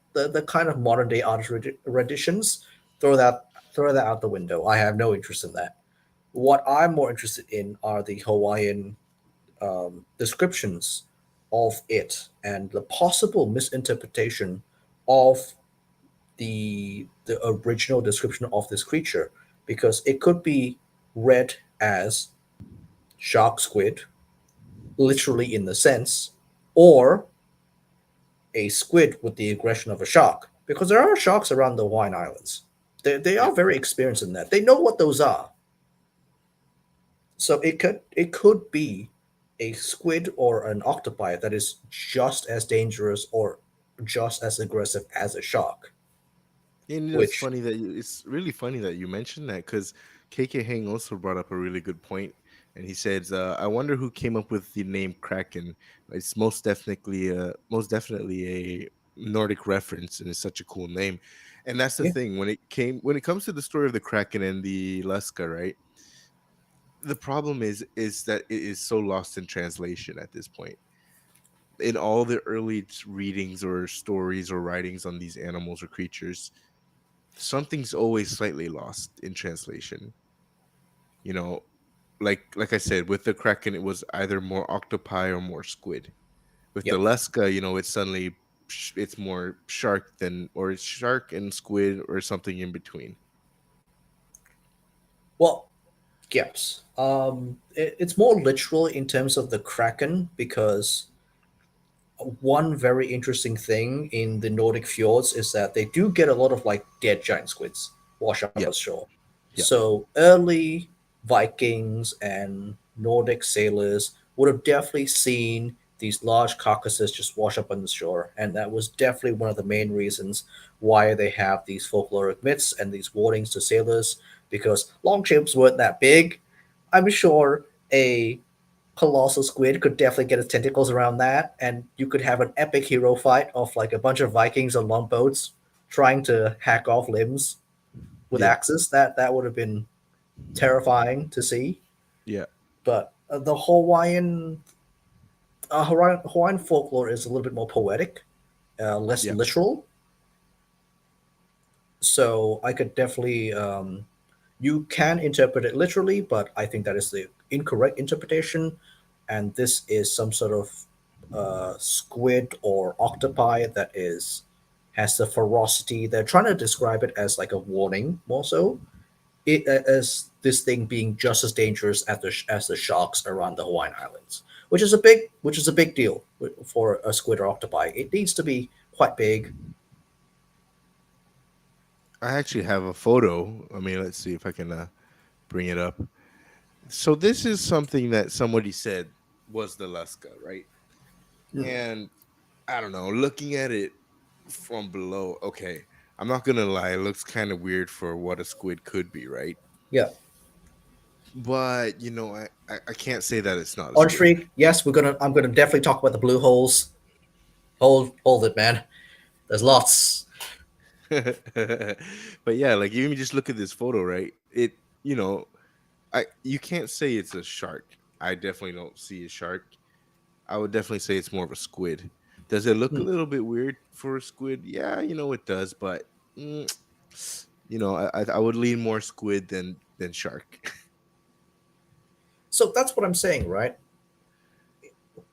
kind of modern day artist renditions, throw that throw that out the window. I have no interest in that. What I'm more interested in are the Hawaiian descriptions of it and the possible misinterpretation of the original description of this creature, because it could be read as shark squid, literally in the sense, or a squid with the aggression of a shark, because there are sharks around the Hawaiian Islands. They Yeah. are very experienced in that. They know what those are. So it could be a squid or an octopi that is just as dangerous or just as aggressive as a shark. And Which it's really funny that you mentioned that because KK Hang also brought up a really good point, and he says, "I wonder who came up with the name Kraken. It's most definitely a Nordic reference, and it's such a cool name. And that's the Yeah. thing, when it comes to the story of the Kraken and the Luska, right? The problem is that it is so lost in translation at this point. In all the early readings or stories or writings on these animals or creatures, something's always slightly lost in translation. You know, like I said, with the Kraken, it was either more octopi or more squid. With the Yep. Luska, it's suddenly it's more shark than, or it's shark and squid or something in between. Well, yes. It's more literal in terms of the Kraken because one very interesting thing in the Nordic fjords is that they do get a lot of like dead giant squids wash up Yep. ashore. Yep. So early Vikings and Nordic sailors would have definitely seen these large carcasses just wash up on the shore, and that was definitely one of the main reasons why they have these folkloric myths and these warnings to sailors because longships weren't that big. I'm sure a colossal squid could definitely get its tentacles around that, and you could have an epic hero fight of like a bunch of Vikings on longboats trying to hack off limbs with Yeah. axes. That would have been terrifying to see. Yeah. But the Hawaiian folklore is a little bit more poetic, less Yeah. literal. So I could definitely you can interpret it literally, but I think that is the incorrect interpretation. And this is some sort of squid or octopi that is has the ferocity. They're trying to describe it as like a warning, more so. It as this thing being just as dangerous as the sharks around the Hawaiian Islands, which is a big deal for a squid or octopi. It needs to be quite big. I actually have a photo. I mean, let's see if I can bring it up. So this is something that somebody said was the Luska, right? Mm, And I don't know, looking at it from below, okay, I'm not gonna lie, it looks kind of weird for what a squid could be, right? yeah. But I can't say that it's not a Orange squid. Freak, yes, I'm gonna definitely talk about the blue holes. Hold it, man. There's lots. But yeah, like even just look at this photo, right? It, you know, I you can't say it's a shark. I definitely don't see a shark. I would definitely say it's more of a squid. Does it look a Hmm. little bit weird for a squid? Yeah, it does, but mm, I would lean more squid than shark. So that's what I'm saying, right?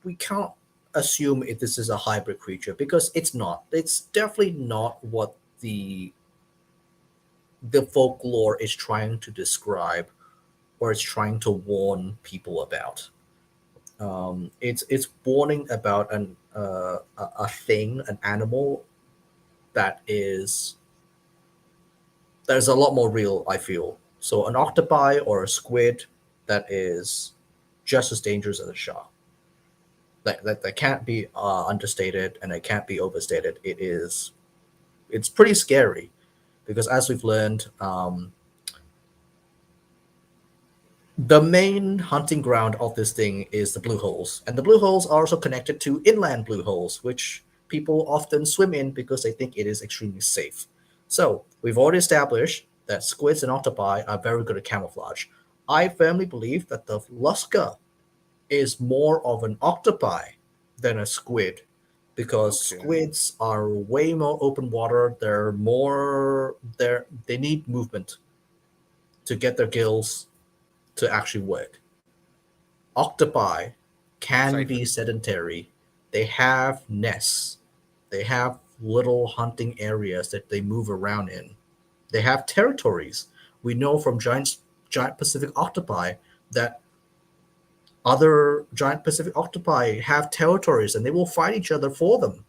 We can't assume if this is a hybrid creature because it's not. It's definitely not what the folklore is trying to describe or it's trying to warn people about. It's warning about a thing, an animal that is there's a lot more real. I feel so an octopi or a squid that is just as dangerous as a shark. That can't be understated and it can't be overstated. It's pretty scary because as we've learned, the main hunting ground of this thing is the blue holes, and the blue holes are also connected to inland blue holes, which people often swim in because they think it is extremely safe. So we've already established that squids and octopi are very good at camouflage. I firmly believe that the Luska is more of an octopi than a squid because Okay. squids are way more open water. They need movement to get their gills to actually work. Octopi can Cipher. be sedentary. They have nests. They have little hunting areas that they move around in. They have territories. We know from giant Pacific octopi that other giant Pacific octopi have territories and they will fight each other for them.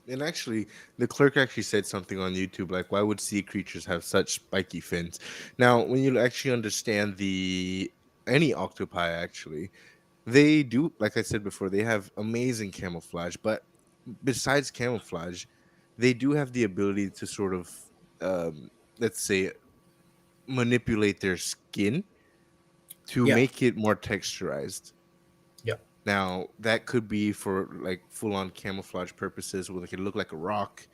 And actually, the clerk actually said something on YouTube like, "Why would sea creatures have such spiky fins?" Now, when you actually understand the any octopi, actually, they do, like I said before, they have amazing camouflage. But besides camouflage, they do have the ability to sort of, um, let's say, manipulate their skin to Yeah, make it more texturized. yeah. Now that could be for like full on camouflage purposes, where they can look like a rock.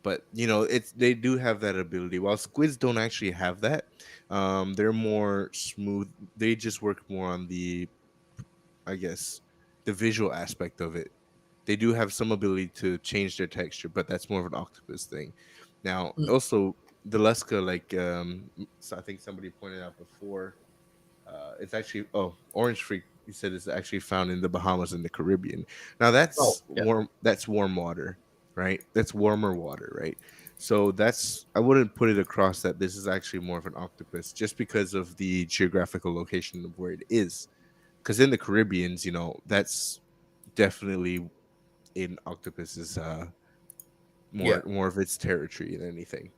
But it's they do have that ability. While squids don't actually have that, they're more smooth. They just work more on the, I guess, the visual aspect of it. They do have some ability to change their texture, but that's more of an octopus thing. Now, Mm. also the Luska, like so I think somebody pointed out before, it's actually, orange freak. You said it's actually found in the Bahamas and the Caribbean. Now Oh, that's yeah. warm. That's warm water, right? That's warmer water, right? So that's, I wouldn't put it across that this is actually more of an octopus, just because of the geographical location of where it is. Because in the Caribbeans, that's definitely in octopus's Yeah. more of its territory than anything.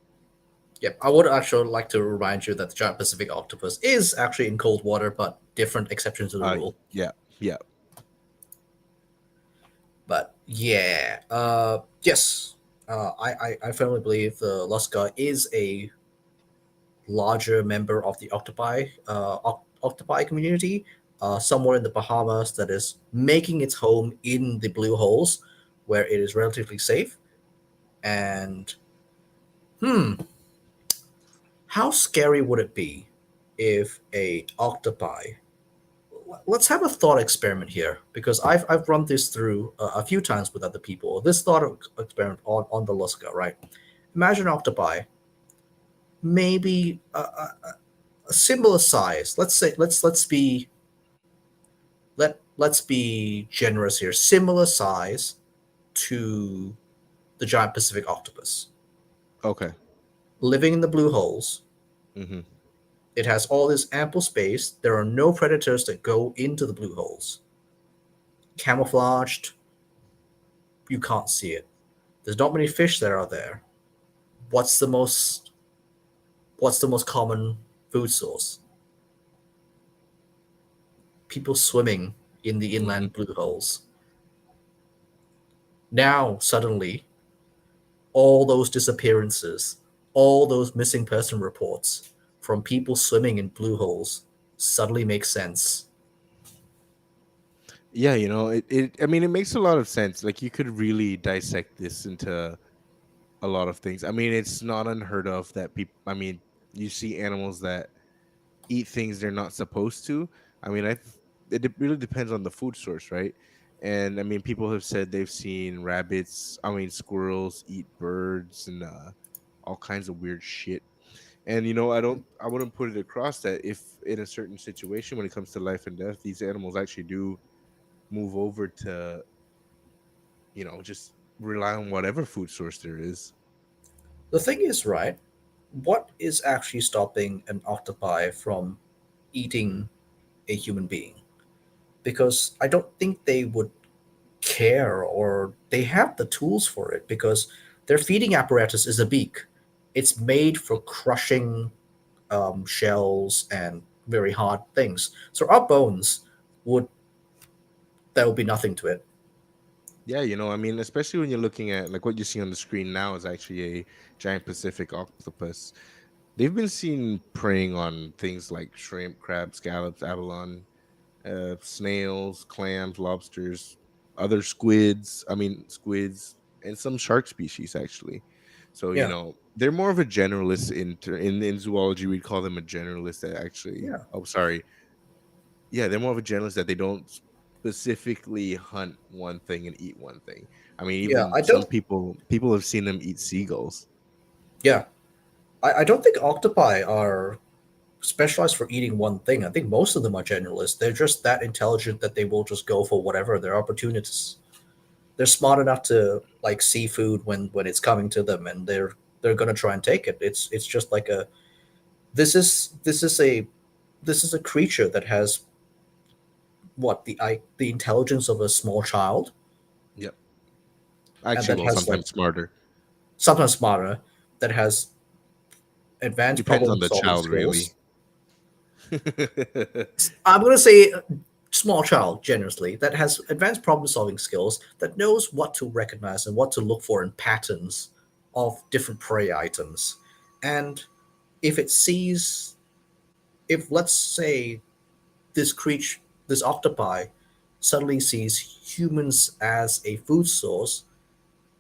Yep. I would actually like to remind you that the giant Pacific octopus is actually in cold water, but different exceptions to the rule. Yeah, yeah. But yeah, yes, I firmly believe the Luska is a larger member of the octopi community, somewhere in the Bahamas that is making its home in the blue holes, where it is relatively safe. And hmm, how scary would it be if a octopi? Let's have a thought experiment here, because I've run this through a few times with other people. This thought experiment on the Luska, right? Imagine octopi, maybe a similar size. Let's say let's be generous here. Similar size to the giant Pacific octopus, Okay. living in the blue holes. Hmm. It has all this ample space. There are no predators that go into the blue holes. Camouflaged, you can't see it. There's not many fish that are there. What's the most what's the most common food source? People swimming in the Hmm. inland blue holes. Now suddenly, all those disappearances, all those missing person reports from people swimming in blue holes suddenly make sense. Yeah, I mean, it makes a lot of sense. Like, you could really dissect this into a lot of things. I mean, it's not unheard of that people, I mean, you see animals that eat things they're not supposed to. I mean, really depends on the food source, right? And I mean, people have said they've seen rabbits, I mean, squirrels eat birds and all kinds of weird shit. And I wouldn't put it across that if in a certain situation when it comes to life and death, these animals actually do move over to, just rely on whatever food source there is. The thing is, right, what is actually stopping an octopi from eating a human being? Because I don't think they would care, or they have the tools for it, because their feeding apparatus is a beak. It's made for crushing shells and very hard things. So our bones would there would be nothing to it. Yeah, I mean, especially when you're looking at like what you see on the screen now is actually a giant Pacific octopus. They've been seen preying on things like shrimp, crabs, scallops, abalone, snails, clams, lobsters, other squids. I mean, squids and some shark species actually. So Yeah, they're more of a generalist in zoology. We'd call them a generalist that actually. yeah, Oh, sorry. Yeah, they're more of a generalist that they don't specifically hunt one thing and eat one thing. I mean, yeah. even I some don't. people have seen them eat seagulls. Yeah, I don't think octopi are specialized for eating one thing. I think most of them are generalists. They're just that intelligent that they will just go for whatever their opportunities. They're smart enough to like see food when it's coming to them, and they're gonna try and take it. It's just like a this is a this is a creature that has what the intelligence of a small child, Yep. and Actually, that well, has like sometimes smarter. sometimes smarter, that has advanced Depends problem on the solving child, skills. really. I'm gonna say small child generously, that has advanced problem solving skills, that knows what to recognize and what to look for in patterns of different prey items. And if it sees, if let's say this creature, this octopi suddenly sees humans as a food source,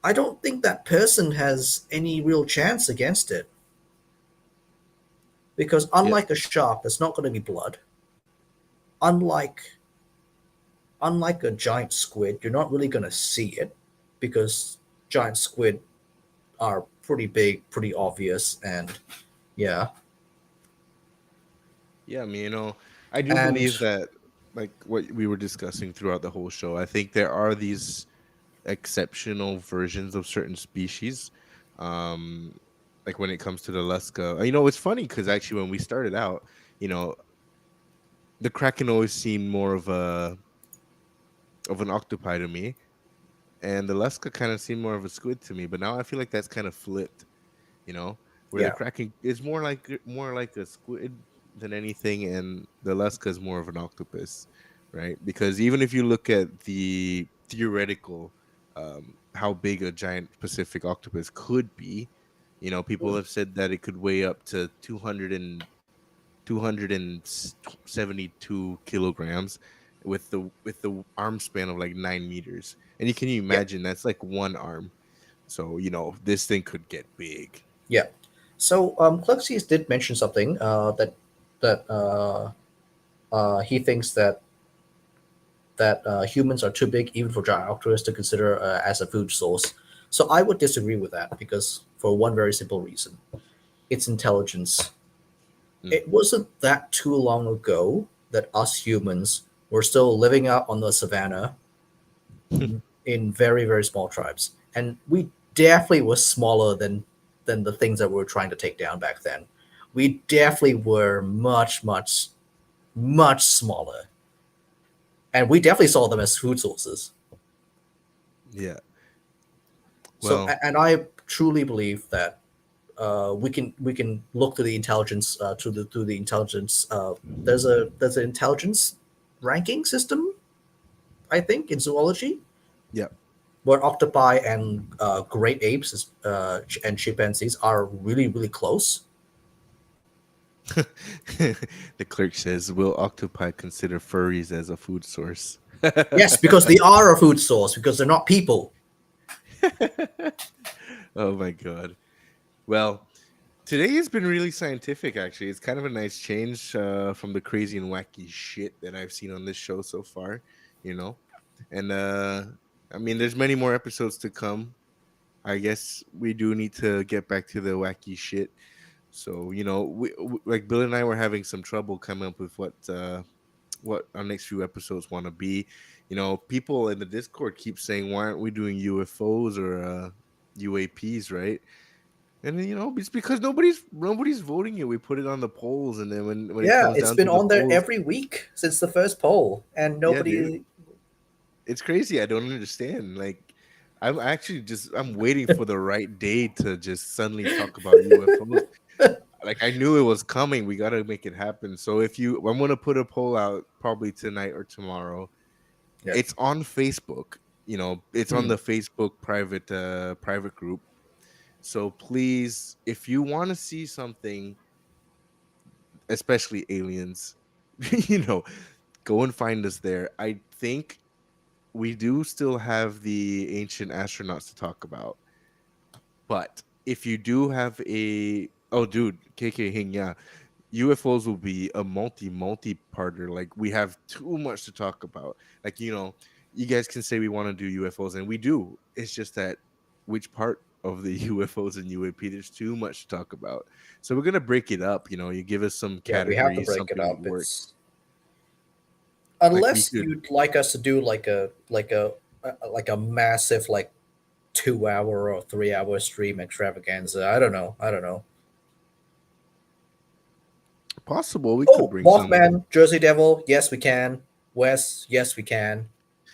I don't think that person has any real chance against it. Because Yeah. unlike a shark, there's not going to be blood. Unlike unlike a giant squid, you're not really going to see it because giant squid are pretty big, pretty obvious, and yeah. Yeah, I mean, I do And believe that, like what we were discussing throughout the whole show, I think there are these exceptional versions of certain species. Um, like when it comes to the Luska, it's funny because actually when we started out, you know, the Kraken always seemed more of an octopi to me, and the Luska kind of seemed more of a squid to me. But now I feel like that's kind of flipped, you know, where the yeah, Kraken is more like a squid than anything, and the Luska is more of an octopus, right? Because even if you look at the theoretical, how big a giant Pacific octopus could be, people have said that it could weigh up to 272 kilograms with the arm span of like 9 meters. And can you yeah, imagine that's like one arm? So this thing could get big. yeah. So Clexius did mention something that he thinks that humans are too big even for giant octopus to consider as a food source. So I would disagree with that because for one very simple reason, its intelligence. Mm. It wasn't that too long ago that us humans were still living out on the savannah in very very small tribes, and we definitely was smaller than the things that we were trying to take down back then. We definitely were much smaller, and we definitely saw them as food sources. Yeah. So, Well, and I truly believe that we can look to the intelligence through the intelligence. There's an intelligence ranking system, I think, in zoology, yeah. where octopi and great apes and chimpanzees are really really close. The clerk says, "Will octopi consider furries as a food source?" Yes, because they are a food source because they're not people. Oh my god. Well, today has been really scientific. Actually, it's kind of a nice change from the crazy and wacky shit that I've seen on this show so far. You know, and I mean, there's many more episodes to come. I guess we do need to get back to the wacky shit. So like Bill and I were having some trouble coming up with what our next few episodes want to be. People in the Discord keep saying, "Why aren't we doing UFOs or UAPs?" Right? And then, it's because nobody's voting it. We put it on the polls, and then when it Yeah, comes it's down been to the on there polls, every week since the first poll, and yeah, dude, nobody. it's crazy. I don't understand. Like, I'm waiting for the right day to just suddenly talk about UFOs. Like, I knew it was coming. We got to make it happen. So I'm gonna put a poll out probably tonight or tomorrow. Yeah. It's on Facebook. It's on Hmm. the Facebook private group. So please, if you want to see something, especially aliens, you know, go and find us there. I think we do still have the ancient astronauts to talk about. But if you do have oh dude, KK Hing, yeah, UFOs will be a multi-parter. Like, we have too much to talk about. Like, you guys can say we want to do UFOs, and we do. It's just that which part of the UFOs and UAP, there's too much to talk about. So we're gonna break it up. You give us some Yeah, we have to categories, break it something that up. work. It's Like we unless could. you'd like us to do like a massive like 2 hour or 3 hour stream extravaganza. I don't know. I don't know. Possible we could Oh, bring some. Mothman, Jersey Devil. Yes, we can. Wes, yes, we can.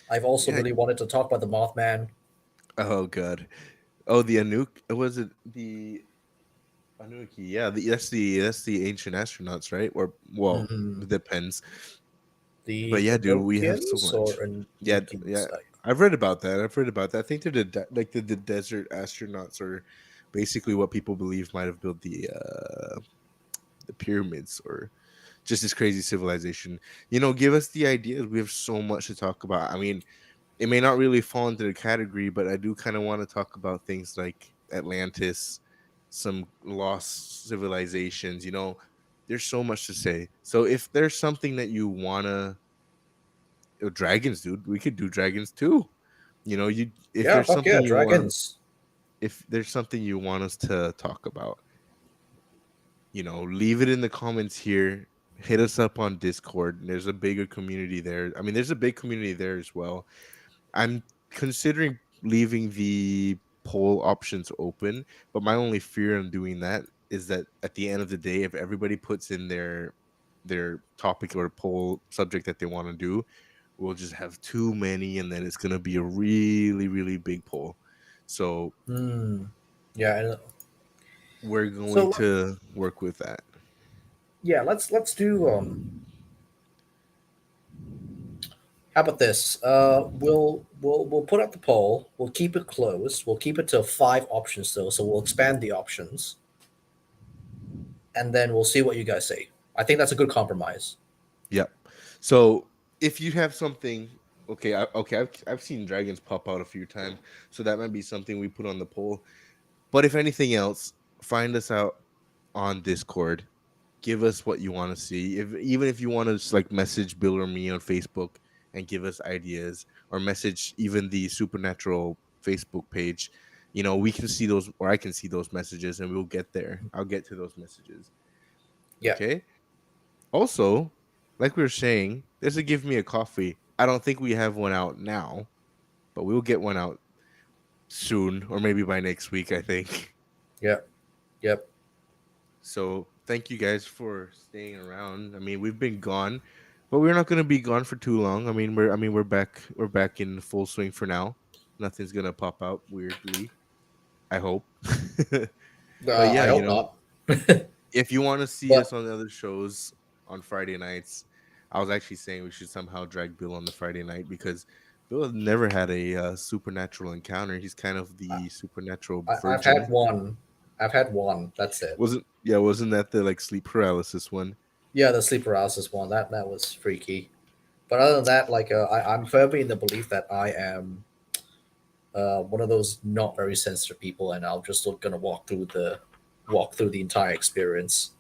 I've also Yeah. really wanted to talk about the Mothman. Oh god. Oh, the Anuk. Was it the Anunnaki? Yeah. That's the ancient astronauts, right? Or, well, Hmm. it depends. But The yeah, dude, we have so Enochians much. or Yeah, yeah. Enochians? I've read about that. I think they're like the desert astronauts, are basically what people believe might have built the pyramids, or just this crazy civilization. Give us the ideas. We have so much to talk about. I mean, it may not really fall into the category, but I do kind of want to talk about things like Atlantis, some lost civilizations. There's so much to say. So if there's something that you wanna, dragons, dude, we could do dragons too. If Yeah, there's fuck yeah, something dragons. if there's something you want us to talk about, leave it in the comments here. Hit us up on Discord. There's a bigger community there. I mean, there's a big community there as well. I'm considering leaving the poll options open, but my only fear in doing that is that at the end of the day, if everybody puts in their topic or poll subject that they want to do, we'll just have too many, and then it's gonna be a really, really big poll. So Yeah. And we're going so to work with that. yeah, let's do. How about this? We'll put up the poll. We'll keep it closed. We'll keep it to 5 options though, so we'll expand the options, and then we'll see what you guys say. I think that's a good compromise. Yep. So if you have something, I've seen dragons pop out a few times, so that might be something we put on the poll. But if anything else, find us out on Discord. Give us what you want to see. Even if you want to just like message Bill or me on Facebook and give us ideas, or message even the Supernatural Facebook page, we can see those, or I can see those messages, and we'll get there. I'll get to those messages. Yeah. Okay. Also, like we were saying, there's a Give Me a Coffee. I don't think we have one out now, but we'll get one out soon, or maybe by next week, I think. Yep. So thank you guys for staying around. I mean, we've been gone, but we're not gonna be gone for too long. I mean, we're back. We're back in full swing for now. Nothing's gonna pop out weirdly. I hope. But yeah, I hope not. if you want to see But- us on the other shows on Friday nights, I was actually saying we should somehow drag Bill on the Friday night, because Bill has never had a supernatural encounter. He's kind of the supernatural I've virgin. had one. That's it. Wasn't that the like sleep paralysis one? Yeah, the sleep paralysis one. That was freaky. But other than that, like I'm firmly in the belief that I am one of those not very sensitive people, and I'm just gonna walk through the entire experience.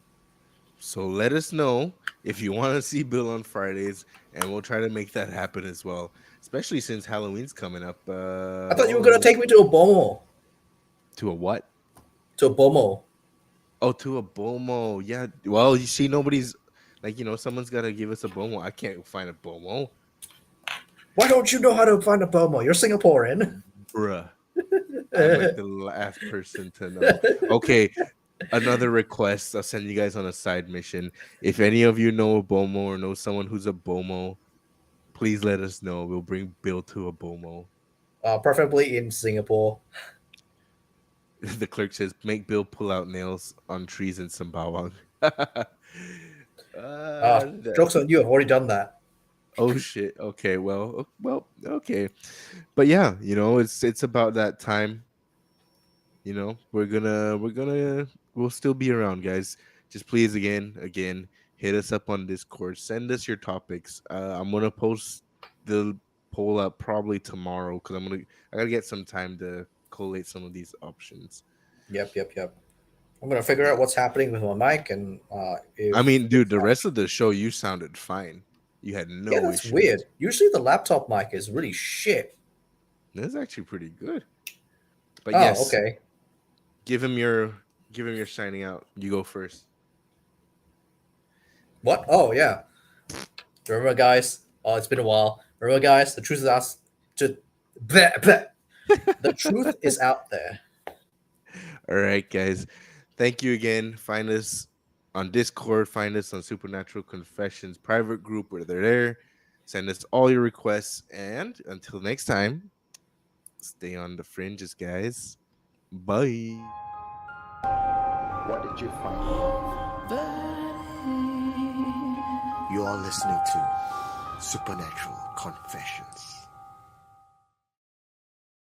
So let us know if you want to see Bill on Fridays, and we'll try to make that happen as well. Especially since Halloween's coming up. I thought you were gonna take me to a Bomo. To a what? To a Bomo. Oh, to a Bomo. Yeah. Well, you see, nobody's like, someone's got to give us a Bomo. I can't find a Bomo. Why don't you know how to find a Bomo? You're Singaporean. Bruh. I'm like the last person to know. Okay. Another request. I'll send you guys on a side mission. If any of you know a Bomo or know someone who's a Bomo, please let us know. We'll bring Bill to a Bomo. Preferably in Singapore. The clerk says, make Bill pull out nails on trees in Sembawang. Jokes on you. I've already done that. Oh shit. Okay. Well. Okay. But yeah, it's about that time. We'll still be around, guys. Just please, again, hit us up on Discord. Send us your topics. I'm gonna post the poll up probably tomorrow, because I gotta get some time to collate some of these options. Yep. I'm gonna figure out what's happening with my mic, and I mean, dude, the rest of the show you sounded fine. You had no yeah, that's issues. weird. Usually the laptop mic is really shit. That's actually pretty good. But Oh, yes, okay. give him your signing out. You go first. What? Oh, yeah. Remember, guys? Oh, it's been a while. Remember, guys? The truth is out. The truth is out there. All right, guys. Thank you again. Find us on Discord. Find us on Supernatural Confessions private group, where they're there. Send us all your requests. And until next time, stay on the fringes, guys. Bye. What did you find? You are listening to Supernatural Confessions.